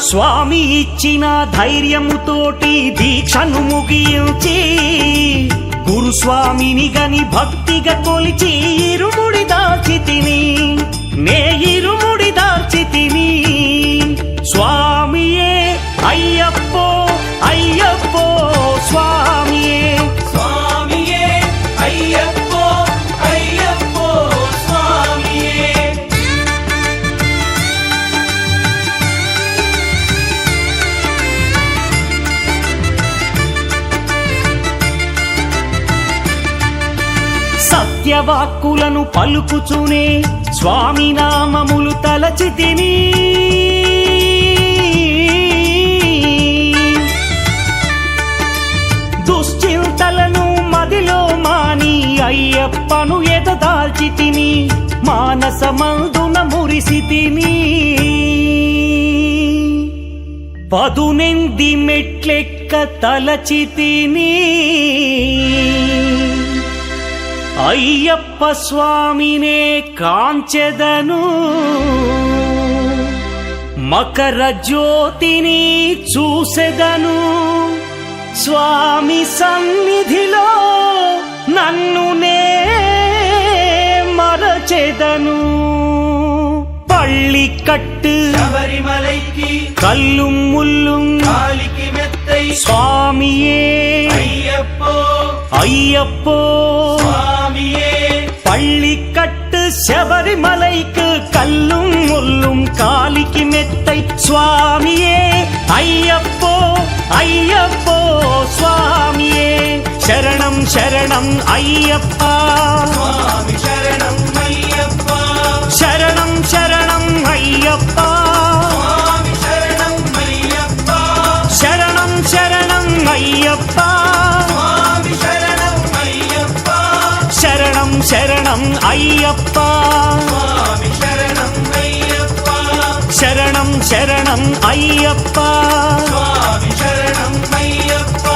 స్వామి ఇచ్చిన ధైర్యముతోటి దీక్షను ముగించి గురుస్వామిని గని భక్తిగా కొలిచి ఇరుముడి దాచితిని నే ఇరుముడి దాచితిని స్వామియే అయ్యప్పో అయ్యప్పో స్వామియే స్వామియే అయ్యప్పో అయ్యప్పో స్వామియే సత్యవాక్కులను పలుకుచునే స్వామి నామములు తలచితిని దుశ్చింతలను మదిలో మాని అయ్యప్పను ఎదదాల్చితిని మానసమందున మురిసితిని పదునెంది మెట్లెక్క తలచితిని అయ్యప్ప స్వామినే కాంచెదను మకర జ్యోతిని చూసెదను స్వామి సన్నిధిలో నన్ను నే మరచెదను పళ్ళికట్టు శబరిమలైకి కల్లుం ముల్లుం కాలికి మెత్తై స్వామియే అయ్యప్పో అయ్యప్పో స్వామియే పళ్ళికట్టు శబరిమలైకు కల్లుం ముల్లుం కాలికి మెత్తై స్వామియే అయ్యప్పో అయ్యప్పో స్వామియే శరణం శరణం అయ్యప్ప స్వామి శరణం అయ్యప్ప శరణం శరణం అయ్యప్ప స్వామి శరణం అయ్యప్ప శరణం శరణం అయ్యప్ప స్వామి శరణం అయ్యప్ప శరణం శరణం అయ్యప్ప స్వామి శరణం అయ్యప్ప శరణం శరణం అయ్యప్ప స్వామి శరణం అయ్యప్ప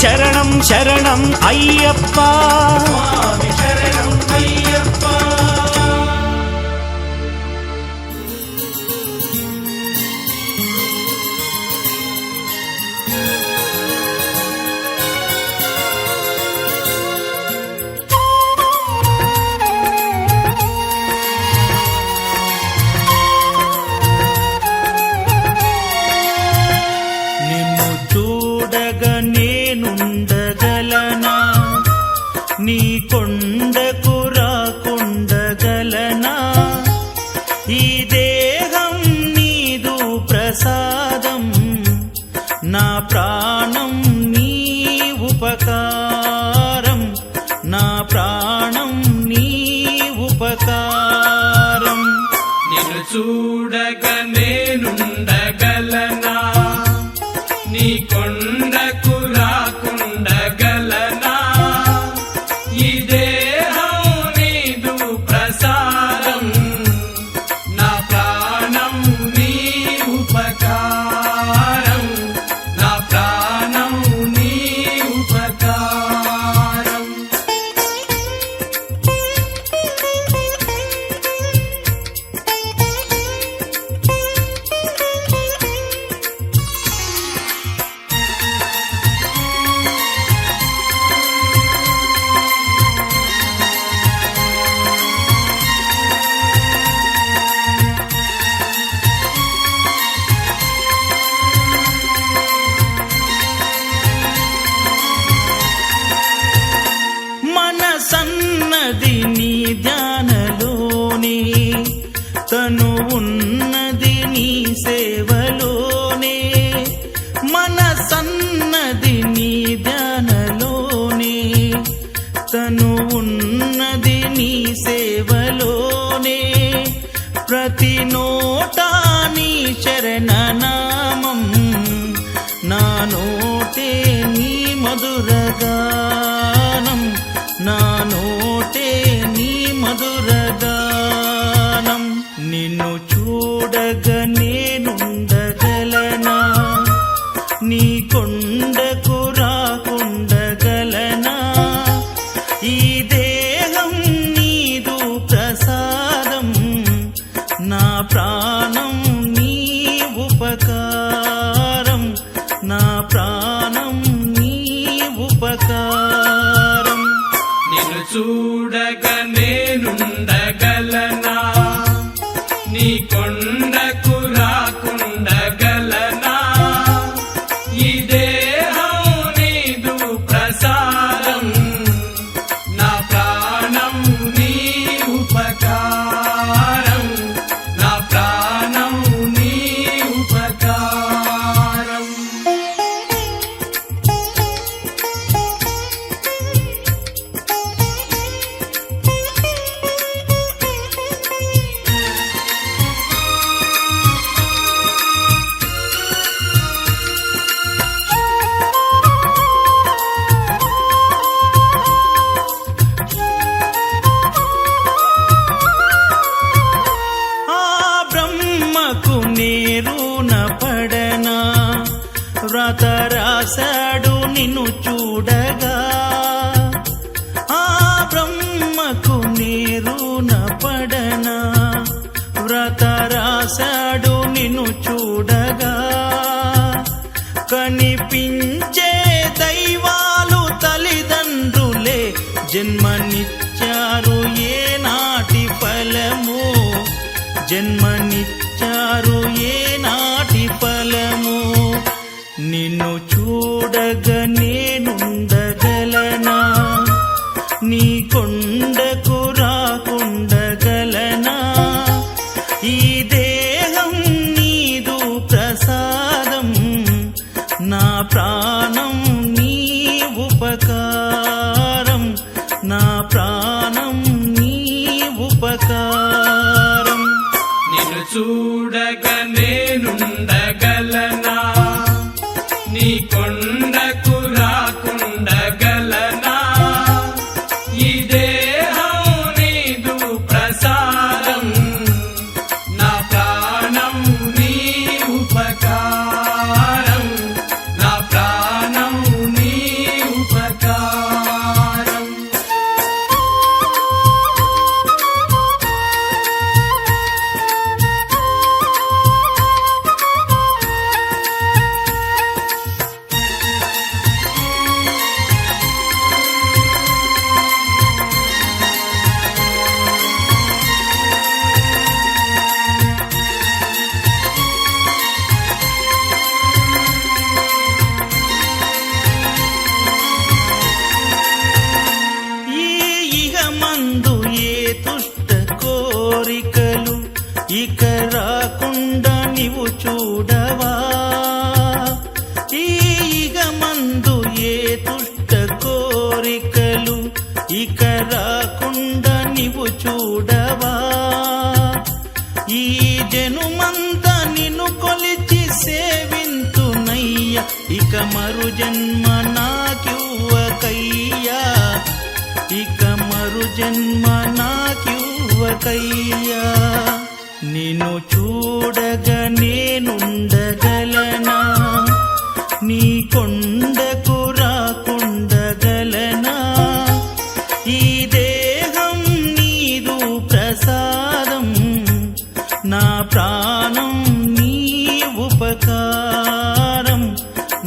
శరణం శరణం అయ్యప్ప స్వామి శరణం అయ్యప్ప నిన్ను చూడగా నేనుండగలనా నీ కొండకు రాకుండగలనా ఈ దేహం నీదు ప్రసాదం నా ప్రాణం నీ ఉపకారం నా ప్రాణం నీ ఉపకారం నిన్ను చూడగా నేనుండగలనా నీ కొండకు రాకుండగలనా ఈ దేహం నీదు ప్రసాదం నా ప్రాణం నీ ఉపకారం నా ప్రాణం నీ ఉపకారం మనసన్నది నీ ధ్యానలోనే తను ఉన్నది నీ సేవలోనే మనసన్నది నీ ధ్యానలోనే తను ఉన్నది నీ సేవలోనే ప్రతి నోటా నీ శరణనామం నా నోటే నీ మధురగానం నా నోటే నీ మధురగానం నిన్ను చూడగా నేనుండగలనా నీ కొండకు రాకుండగలనా ఈ దేహం నీదు ప్రసాదం నా ప్రాణం నీ ఉపకారం వ్రత రాశాడు నిన్ను చూడగా ఆ బ్రహ్మకు నీరున పడనా వ్రత రాశాడు నిన్ను చూడగా కనిపించే దైవాలు తల్లిదండ్రులే జన్మనిచ్చారు ఏనాటి ఫలము జన్మనిచ్చారు ఏనాటి ఫలము నిన్ను చూడగా నేనుండగలనా నీ కొండకు రాకుండగలనా ఈ దేహం నీదు ప్రసాదం నా ప్రాణం నీ ఉపకారం నా ప్రాణం నీ ఉపకారం నిన్ను చూడగా నేనుండగలనా నీ కొండకు రాకుండగలనా ఈ దేహం నీదు ప్రసాదం నా ప్రాణం నీ ఉపకారం నా ప్రాణం నీ ఉపకారం ఈ ఇహమందు ఏ దుష్ట కోరికలు ఇక రాకుండా నీవు చూడవా ఈ ఇహమందు ఏ దుష్ట కోరికలు ఇక రాకుండా నీవు చూడవా ఈ జనుమంతా నిన్ను కొలిచి సేవింతునయ్య ఇక మరు జన్మ నాకివ్వకయ్యా ఇక మరు జన్మ నాకివ్వకయ్యా నిన్ను చూడగా నేనుండగలనా నీ కొండకు రాకుండగలనా ఈ దేహం నీదు ప్రసాదం నా ప్రాణం నీ ఉపకారం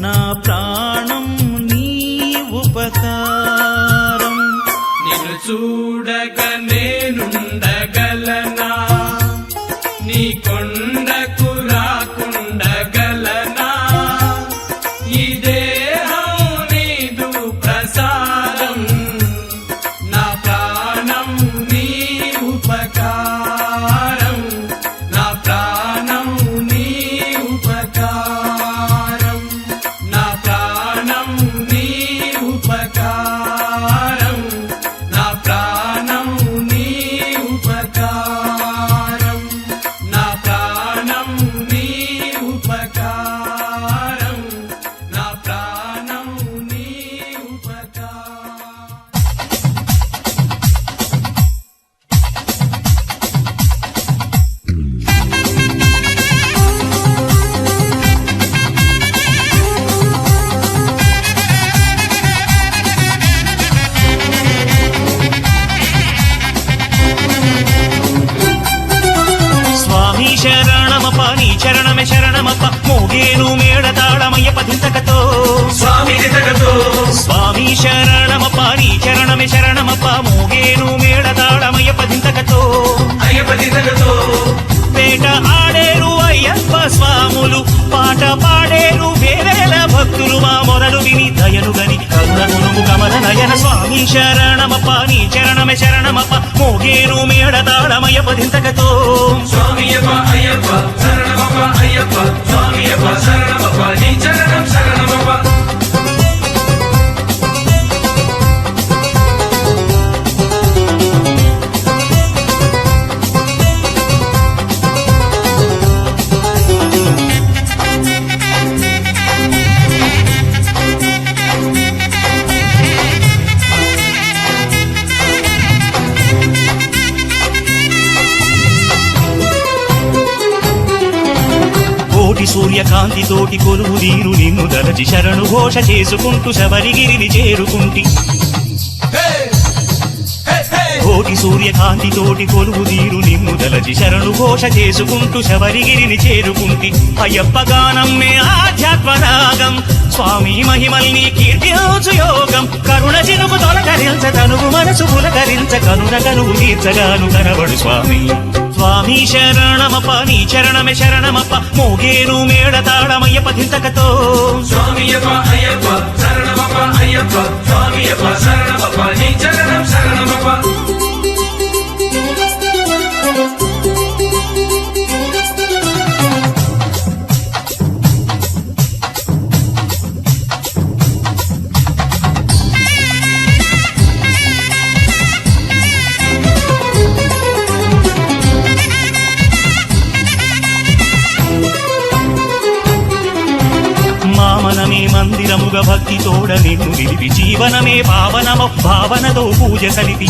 నా ప్రాణం నీ ఉపకారం నిన్ను చూడగా నేనుండగలనా నీ కొండకు రాకుండగలనా ఈ దేహం నీదు ప్రసాదం నా ప్రాణం నీ ఉపకారం నా ప్రాణం నీ ఉపకారం నా ప్రాణం నీ ఉపకారం నా ప్రాణం నీ ఉపకారం నా ప్రాణం నీ ఉపకారం నా ప్రాణం నీ ఉపకారం స్వామి శరణమప్ప నీ చరణమే శరణమప్ప మోగేను మేళతాళమయ్య పదింతకతో స్వామి దితకతో స్వామి శరణమప్ప నీ చరణమే శరణమప్ప మోగేను మేళతాళమయ్య పదింతకతో అయ్యప్ప దితకతో వేట ఆడేరు అయ్యప్ప స్వాములు పాట పాడేరు వేవేల భక్తులు మా మొదలు విని దయను గని కరుణమును కమల నయన స్వామి శరణమప్ప నీ చరణమే శరణమప్ప మోగేను మేళతాళమయ్య పదింతకతో స్వామియప్ప అయ్యప్ప శరణమప్ప అయ్యప్ప స్వామియప్ప శరణమప్ప నీ చరణం శరణమప్ప సూర్య కాంతితోటి కొలువు తీరు నిన్ను దలచి శరణు ఘోష చేసుకుంటూ శబరిగిరిని చేరుకుంటి కోటి సూర్యకాంతితోటి కొలువు తీరు నిన్ను దలచి శరణు ఘోష చేసుకుంటూ శబరిగిరిని చేరుకుంటి అయ్యప్ప గానమ్మే ఆధ్యాత్మరాగం స్వామి మహిమల్ని కీర్తించు యోగం కరుణ చినుకు తొలకరించ తనువు మనసు పులకరించ కనున కనువు తీర్చగాను కనబడు స్వామి స్వామి శరణమప్ప నీ చరణమే శరణమప్ప మోగేను మేళ తాళమయ్యప్ప ధింతకతో స్వామియప్ప అయ్యప్ప శరణమప్ప అయ్యప్ప స్వామియప్ప శరణమప్ప నీ చరణం శరణమప్ప మామనమే మందిరముగ భక్తి తోడ నిన్ను నిలిపి జీవనమే పావనమ భావనతో పూజ సలిపి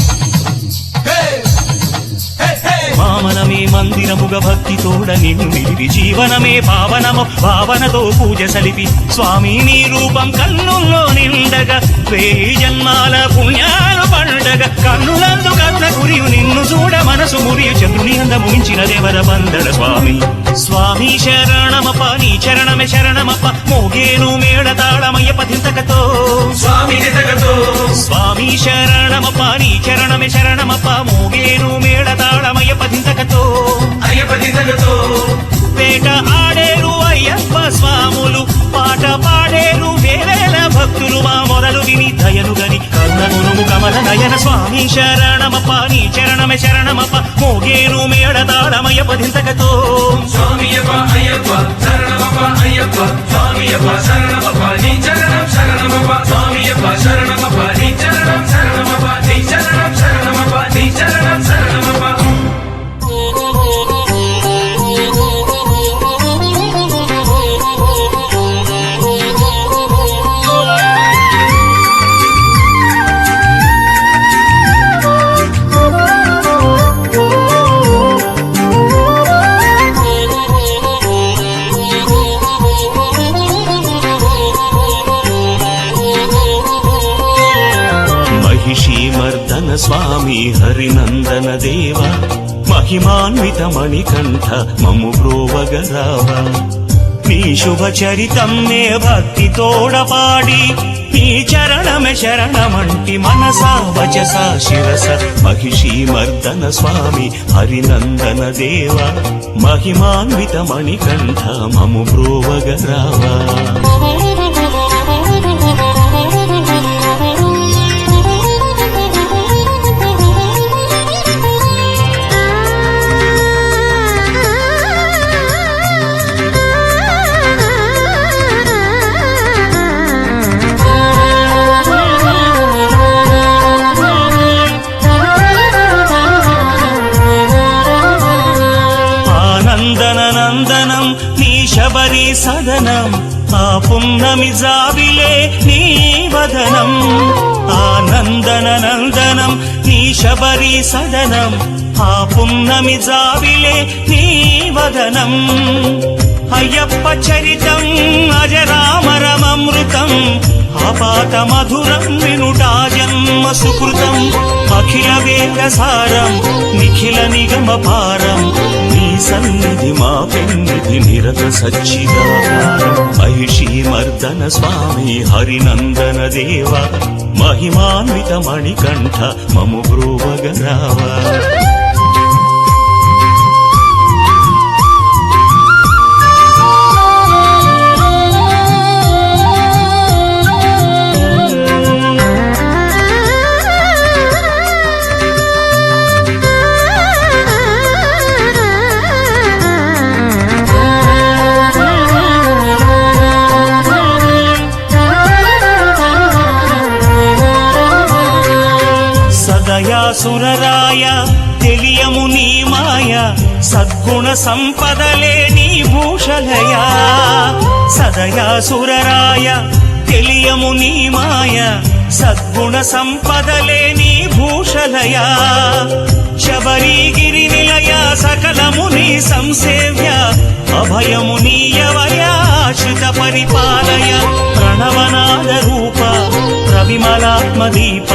మామనమే మందిరముగ భక్తి తోడ నిన్ను నిలిపి జీవనమే పావనమ భావనతో పూజ సలిపి స్వామి నీ రూపం కన్నుల్లో నిండగా వేయి జన్మాల పుణ్యాలు పండగ కన్నులందు కరుణ కురియు నిన్ను చూడ మనసు మురియు చంద్రుని అందము మించిన దేవర బందడ స్వామి స్వామి శరణమప్ప నీ చరణమే శరణమప్ప మోగేను మేళ తాళమయ్యప్ప ధింతకతో స్వామి ధింతకతో స్వామి శరణమప్ప నీ చరణమే శరణమప్ప మోగేను మేళ తాళమయ్యప్ప ధింతకతో అయ్యప్ప ధింతకతో వేట ఆడేరు అయ్యప్ప స్వాములు పాట పాడేరు వేవేల భక్తులు మా మొదలు విని దయను గని కరుణమును కమల నయన స్వామి శరణమప్ప నీ చరణమే శరణమప్ప మోగేను మేళ తాళమయ్యప్ప ధింతకతో స్వామియప్ప అయ్యప్ప శరణమప్ప అయ్యప్ప స్వామియప్ప శరణమప్ప నీ చరణం శరణమప్ప స్వామియప్ప శరణమప్ప నీ చరణం శరణమప్ప నీ చరణం శరణమప్ప నీ చరణం శరణమప్ప మహిషీమర్దన స్వామి హరినందన దేవ మహిమాన్విత మణికంఠ మము బ్రోవగరావ నీ శుభ చరితం నే భక్తి తోడపాడి నీ చరణమే శరణమంటి మనసా వచసా శిరస మహిషీమర్దన స్వామి హరినందన దేవ మహిమాన్విత మణికంఠ మము బ్రోవగరావ నందనం నీ శబరి సదనం ఆ పున్నమి జాబిలే నీ వదనం ఆనందనం నీ శబరి సదనం ఆ పున్నమి జాబిలే నీ వదనం అయ్యప్ప చరితం అజరామరమమృతం ఆపాత మధురం వినుటా జన్మ సుకృతం అఖిల వేదసారం నిఖిల నిగమ పారం నీ సన్నిధి మా పెన్నిధి నిరత సచ్చిదాకారం మహిషీమర్దన స్వామి హరినందన దేవ మహిమాన్విత మణికంఠ మము బ్రోవగరావా సురరాయ తెలియము నీ మాయ సద్గుణ సంపదలే నీ భూషలయ సదయా సురరాయ తెలియము నీ మాయ సద్గుణ సంపదలే నీ భూషలయ శబరిగిరి నిలయ సకలము నీ సంసేవ్య అభయము నీయవయా ప్రకాశిత పరిపాలయ ప్రణవనాద రూప ప్రవిమలాత్మదీప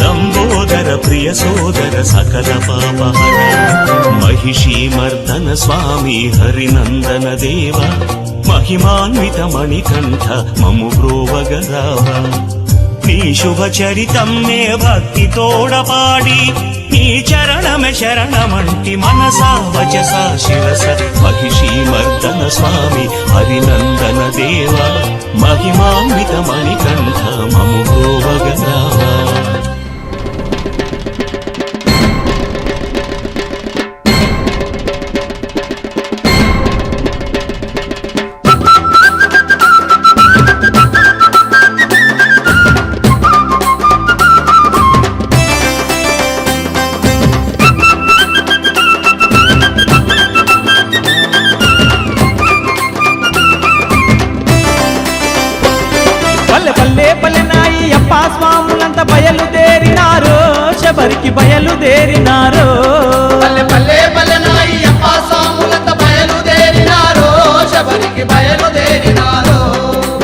లంబోదర ప్రియ సోదర సకల పాపహర మహిషీ మర్దన స్వామి హరినందన దేవ మహిమాన్విత మణికంఠ మము బ్రోవగరావ నీ శుభ చరితం మే భక్తి తోడపాడి నీ చరణమే శరణమంటి మనసా వచసా శిరస మహిషీ మర్దన స్వామి హరినందన దేవ మహిమాన్విత మణికంఠ మము బ్రోవగరావా స్వాములంతా బయలుదేరినారో శబరికి బయలుదేరినారో పల్లె పల్లె పల్లెనాయి అప్ప స్వాములంతా బయలుదేరినారో శబరికి బయలుదేరినారో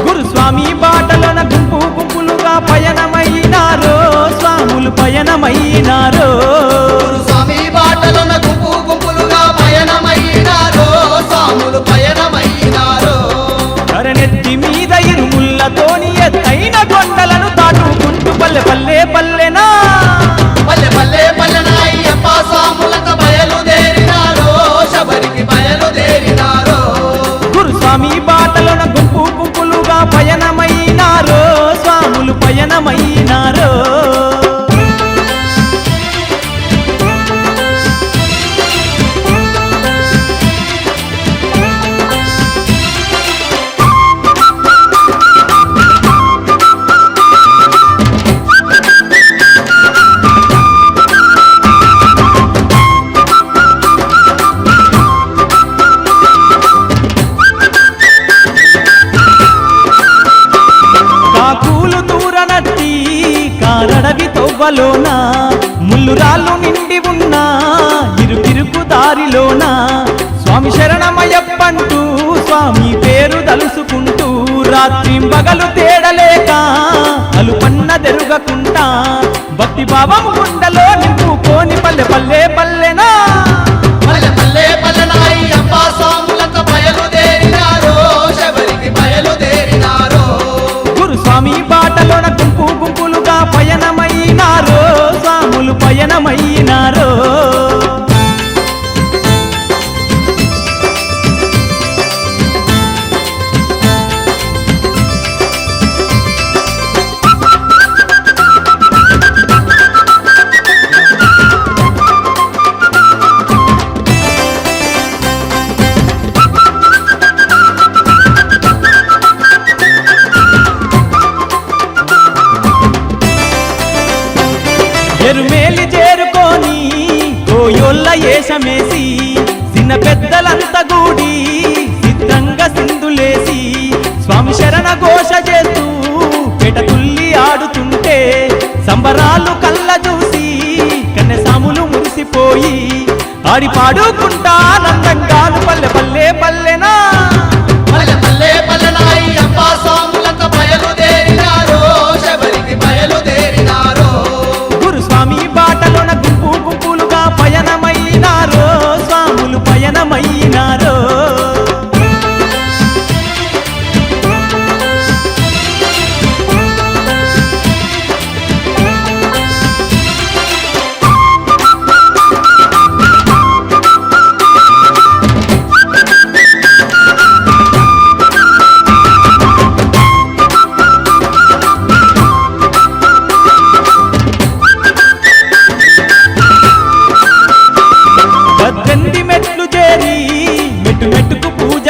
గురుస్వామి బాటలోన గుంపు గుంపులుగా పయనమైనారో స్వాములు పయనమైనారో గురుస్వామి బాటలోన గుంపు గుంపులుగా పయనమైనారో స్వాములు పయనమైనారో కరనెత్తి మీద ఇరుముళ్ళతోని ఎత్తైన కొండలను దాటుకుంటూ పల్లె పల్లె పల్లెనా పల్లె పల్లె పల్లెనాయి అప్ప స్వాములంతా బయలుదేరినారో శబరికి బయలుదేరినారో గురుస్వామి బాటలోన గుంపు గుంపులుగా పయనమైనారో స్వాములు పయనమైనారో కారడవి తొవ్వలోన ముల్లురాళ్ళు నిండి ఉన్నా ఇరుకిరుకు దారిలోన స్వామి శరణమయ్యప్పంటూ స్వామి పేరు తలుసుకుంటూ రాత్రింబగలు తేడలేక అలుపన్న దెరుగకుండా భక్తి భావం గుండెలో నింపుకోని పల్లె పల్లె పల్లెనా పల్లె పల్లె పల్లెనాయి అప్ప స్వాములంతా బయలుదేరినారో శబరికి బయలుదేరినారో గురుస్వామి బాటలోన గుంపు గుంపులుగా పయనమైనారో స్వాములు పయనమైనారో ఎరుమేలి చేరుకొని కోయోళ్ళ ఏషమేసి చిన్న పెద్దలంతా గూడి సిద్ధంగా సింధులేసి స్వామి శరణ ఘోష చేస్తూ పెటతుల్లి ఆడుతుంటే సంబరాలు కళ్ళ చూసి కన్నెసాములు మురిసిపోయి ఆడి పాడుకుంటా ఆనందంగాను పల్లె పల్లె పల్లెనా పల్లె పల్లె పల్లెనాయి అప్ప స్వాములంతా బయలుదేరినారో శబరికి బయలుదేరినారో గురుస్వామి బాటలోన గుంపు గుంపులుగా పయనమైనారో స్వాములు పయనమైనారో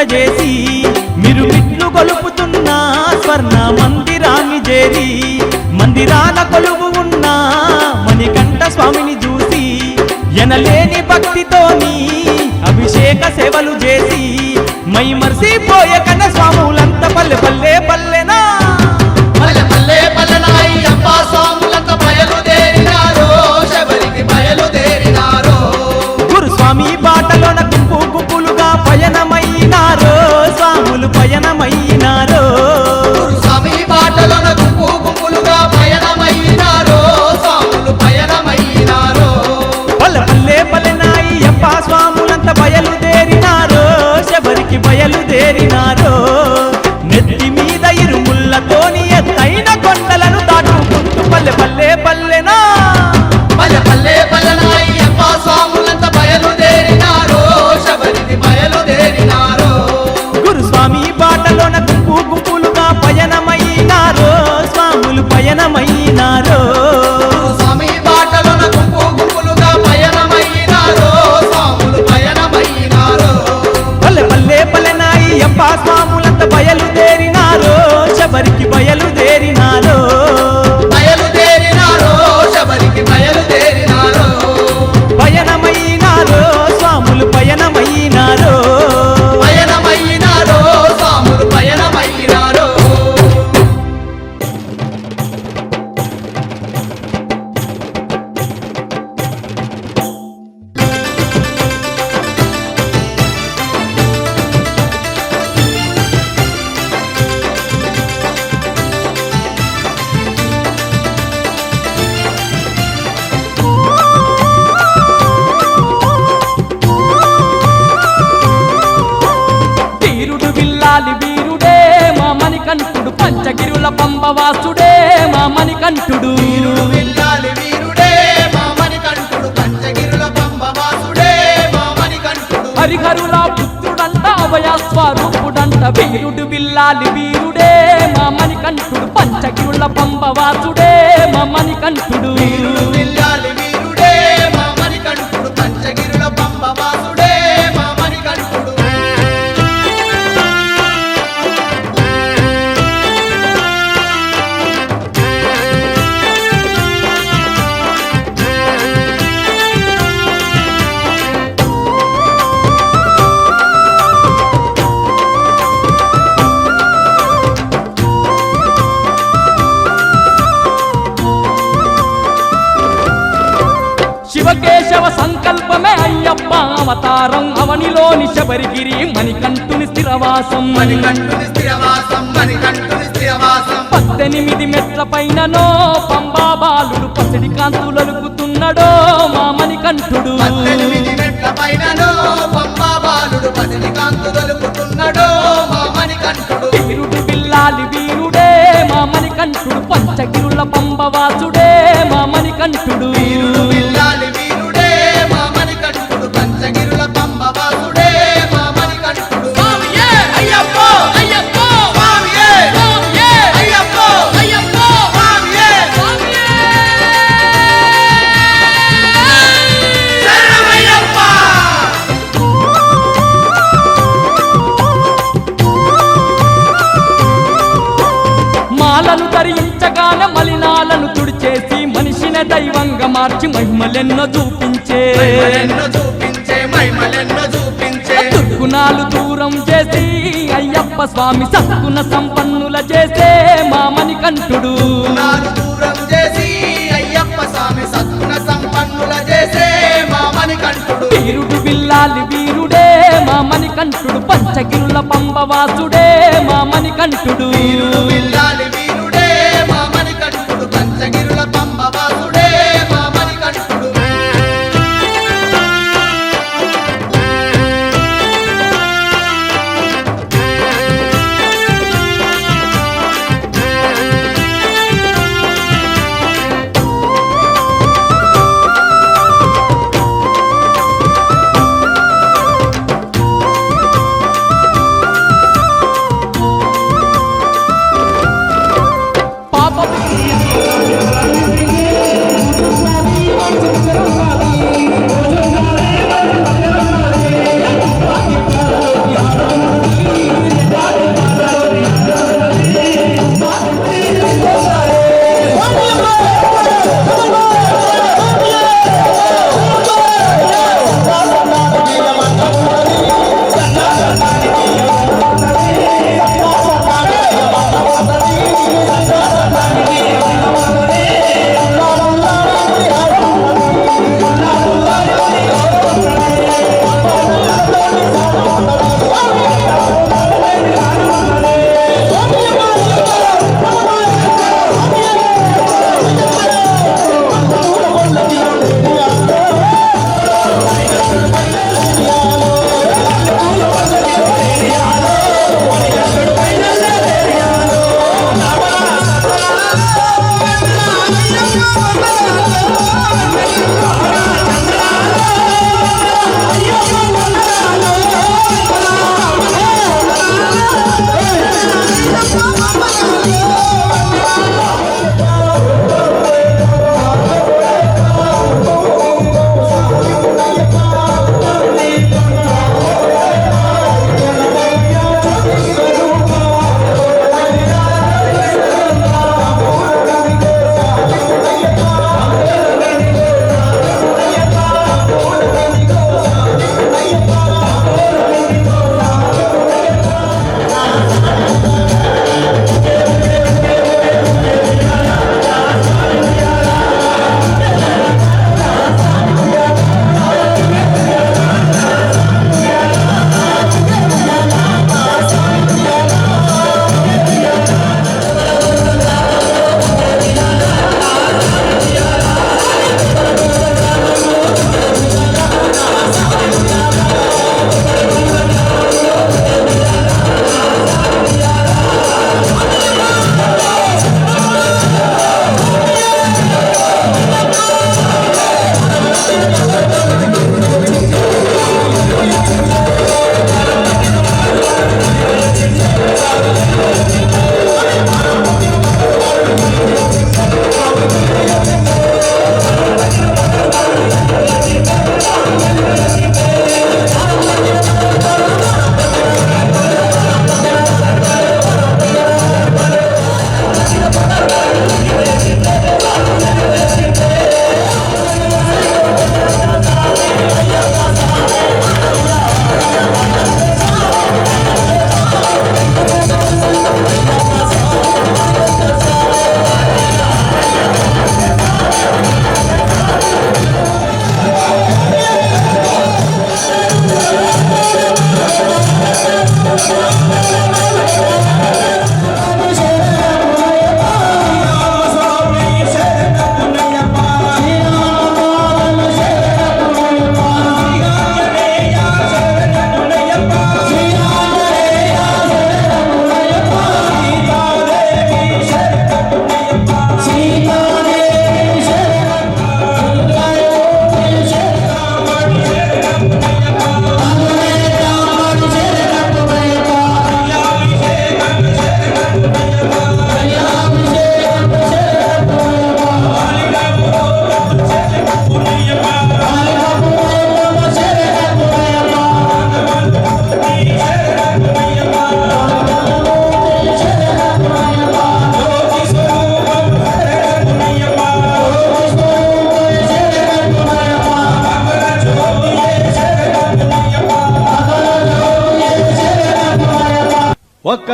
చేసి మీరు మిట్లు కొలుపుతున్న స్వర్ణ మందిరాన్ని చేరి మందిరాన కొలువు ఉన్న మణికంఠ స్వామిని చూసి ఎనలేని భక్తితోని అభిషేక సేవలు చేసి మై మర్సిపోయే కన్న స్వాములంతా పల్లె పల్లె పల్లెనా పల్లె పల్లె పల్లెనాయి అప్ప స్వాములంతా బయలుదేరినారో శబరికి బయలుదేరినారో గురుస్వామి బాటలోన గుంపు గుంపులుగా పయనమైనారో స్వాములు పయనమై మణికంఠుడు పంచగిరుల పంబవాసుడే మా మణికంఠుడు విల్లాలి వీరుడే మా మణికంఠుడు పంచగిరుల పంబవాసుడే మా మణికంఠుడు హరిహరుల పుత్రుడంట అభయ స్వరూపుడంట వీరుడు విల్లాలి వీరుడే మా మణికంఠుడు పంచగిరుల పంబవాసుడే మా మణికంఠుడు విల్లాలి వీరుడే మా మణికంఠుడు పంచగిరుల పంబవాసుడే మా మణికంఠుడు శివకేశవ సంకల్పమే అయ్యప్ప అవతారం అవనిలోని శబరిగిరి మణికంఠుని స్థిరవాసం మణికంఠుని స్థిరవాసం మణికంఠుని స్థిరవాసం 18 మెట్ల పైననో పంబా బాలుడు పసిడి కాంతులొలుకుతున్నడో మా మణికంఠుడు 18 మెట్ల పైననో పంబా బాలుడు పసిడి కాంతులొలుకుతున్నడో మా మణికంఠుడు వీరుడు విల్లాలి వీరుడే మా మణికంఠుడు పంచగిరుల పంబవాసుడే మా మణికంఠుడు విల్లాలి వీరుడే మా మణికంఠుడు పంచగిరుల పంబవాసుడే మా మణికంఠుడు స్వామియే అయ్యప్పో అయ్యప్పో స్వామియే స్వామియే అయ్యప్పో అయ్యప్పో స్వామియే స్వామియే శరణమయ్యప్ప మాలను ధరించగానే మలినాలను తుడిచేసి మనిషిని దైవంగా మార్చి మహిమలెన్నో చూపించే మహిమలెన్నో చూపించే మహిమలెన్నో చూపించే దుర్గుణాలు దూరం చేసి అయ్యప్ప స్వామి సద్గుణ సంపన్నుల చేసే మా మణికంఠుడు నాలు దూరం చేసి అయ్యప్ప స్వామి సద్గుణ సంపన్నుల చేసే మా మణికంఠుడు వీరుడు విల్లాలి వీరుడే మా మణికంఠుడు పంచగిరుల పంబవాసుడే మా మణికంఠుడు విల్లాలి వీరుడే మా మణికంఠుడు పంచగిరుల పంబవాసుడే మా మణికంఠుడు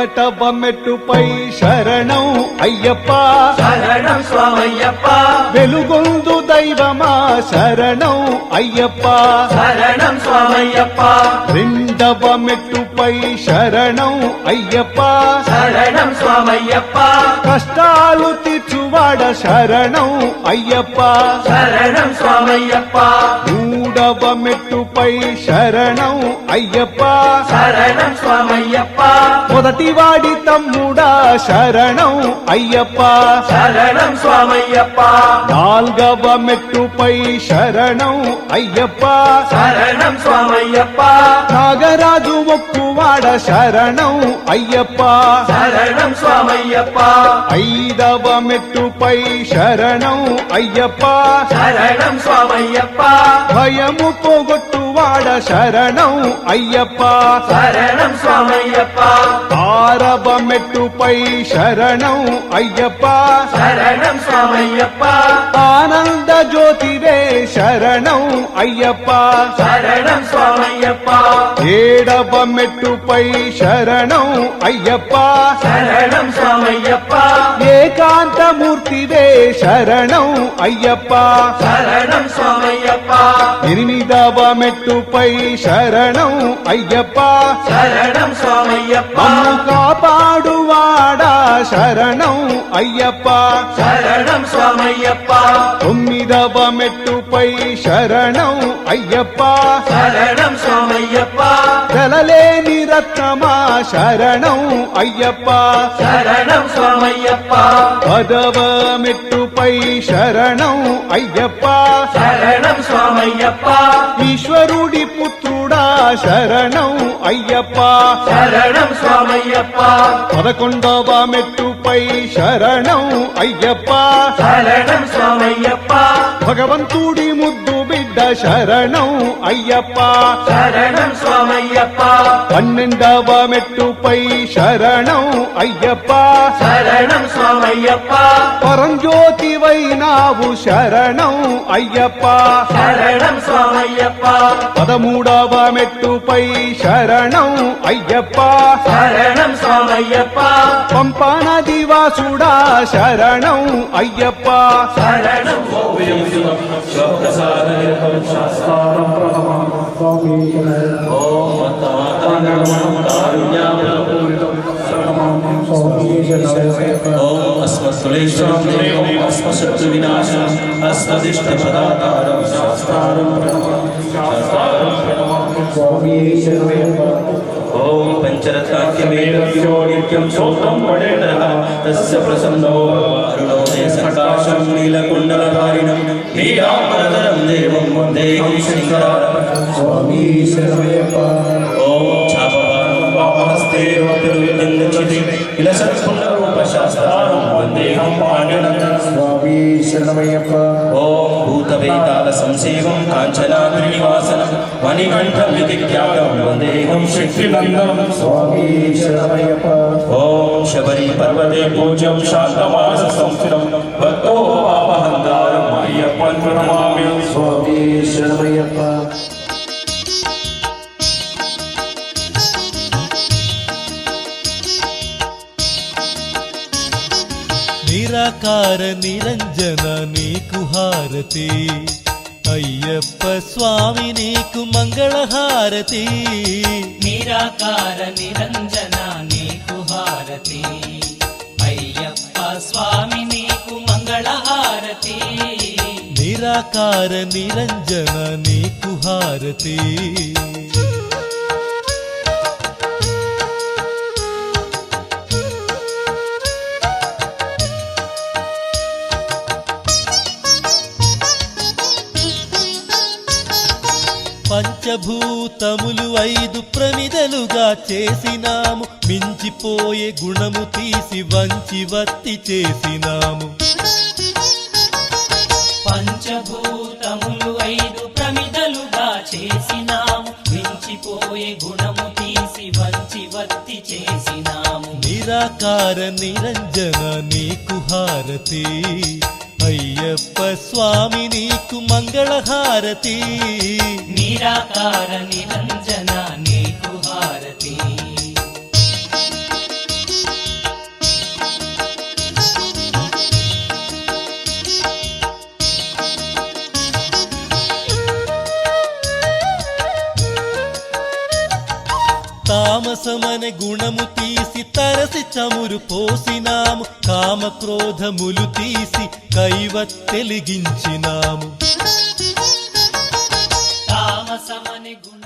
ఒకటవ మెట్టుపై శరణం అయ్యప్ప శరణం స్వామయ్యప్ప వెలుగొందు దైవమా శరణం అయ్యప్ప శరణం స్వామయ్యప్ప రెండవ మెట్టుపై శరణం అయ్యప్ప శరణం స్వామయ్యప్ప కష్టాలు తీర్చువాడ శరణం అయ్యప్ప శరణం స్వామయ్యప్ప మూడవ మెట్టుపై శరణం అయ్యప్ప శరణం స్వామయ్యప్ప మొదటి వాడి తమ్ముడా శరణం అయ్యప్ప శరణం స్వామయ్యప్ప నాల్గవ మెట్టుపై శరణం అయ్యప్ప శరణం స్వామయ్యప్ప నాగరాజు మొక్కువాడ శరణం అయ్యప్ప శరణం స్వామయ్యప్ప ఐదవ మెట్టుపై శరణం అయ్యప్ప శరణం స్వామయ్యప్ప భయము పోగొట్టువాడ శరణం అయ్యప్ప శరణం స్వామయ్యప్ప ఆరవ మెట్టుపై శరణం అయ్యప్ప శరణం స్వామయ్యప్ప ఆనంద జ్యోతివే శరణం అయ్యప్ప శరణం స్వామయ్యప్ప ఏడవ మెట్టుపై శరణం అయ్యప్ప శరణం స్వామయ్యప్ప ఏకాంతమూర్తివే శరణం అయ్యప్ప శరణం స్వామయ్యప్ప ఎనిమిదవ మెట్టుపై శరణం అయ్యప్ప శరణం స్వామయ్యప్ప మమ్ము కాపాడువాడా శరణం అయ్యప్ప శరణం స్వామయ్యప్ప తొమ్మిదవ మెట్టుపై శరణం అయ్యప్ప శరణం స్వామయ్యప్ప తెలలేని రత్నమా శరణం అయ్యప్ప శరణం స్వామయ్యప్ప పదవ మెట్టుపై శరణం అయ్యప్ప శరణం స్వామయ్యప్ప ఈశ్వరుడి పుత్రుడా శరణం అయ్యప్ప శరణం స్వామయ్యప్ప 11వ మెట్టుపై శరణం అయ్యప్ప శరణం స్వామయ్యప్ప భగవంతుడి ముద్దు బిడ్డ శరణం అయ్యప్ప శరణం స్వామయ్యప్ప 12వ మెట్టుపై శరణం అయ్యప్ప శరణం స్వామయ్యప్ప పరంజ్యోతివైనావు శరణం అయ్యప్ప శరణం స్వామయ్యప్ప 13వ మెట్టుపై శరణం అయ్యప్ప శరణం స్వామయ్యప్ప పంపనది వాసుడా శరణం అయ్యప్ప శరణం ఓం అస్మత్తులేశ్వరం అస్మశత్రు వినాశనం అస్మదిష్ట పదాకారం శాస్త్రారం ఓం పంచరత్నాఖ్యమేవ నిత్యం సోత్రం పఠేతః తస్య ప్రసన్నో అరుణోదయ సంకాశం నీలకుండలధారిణం నీలాంబరధరం దేవం వందేహం శ్రీకరారం స్వామి శరణమయ్యప్ప ఓం చాపవారం వామహస్తే వక్రవిందచితే విలసత్పుండరూపశాస్త్రారం వందేహం పాండ్యనందనం స్వామి శరణమయ్యప్ప ఓం భూతవేతాల సంసేవం కాంచనాద్రినివాసనం మణికంఠం విధిఖ్యాతం వందేహం శక్తినందనం స్వామి శరణమయ్యప్ప ఓం శబరి పర్వతే పూజ్యం శాంతమాస సంస్థితం భక్తో పాపహంతారం అయ్యప్పన్ ప్రణమామి స్వామి శరణమయ్యప్ప నిరాకార నిరంజన నీకు హారతి అయ్యప్ప స్వామి నీకు మంగళహారతి నిరాకార నిరంజన నీకు హారతి అయ్యప్ప స్వామి నీకు మంగళహారతి నిరాకార నిరంజన నీకు హారతి పంచభూతములు 5 ప్రమిదలుగా చేసినాము మించిపోయే గుణము తీసి వంచి వత్తి చేసినాము పంచభూతములు 5 ప్రమిదలుగా చేసినాము మించిపోయే గుణము తీసి వంచి వత్తి చేసినాము నిరాకార నిరంజన నీకు హారతి అయ్యప్ప స్వామి నీకు మంగళహారతి నిరాకార నిరంజన నీకు హారతి తామసమనే గుణము తీసి తరసి చమురు పోసినాము కామక్రోధములు తీసి కైవత్తెలిగించినాము తామసమని గుణ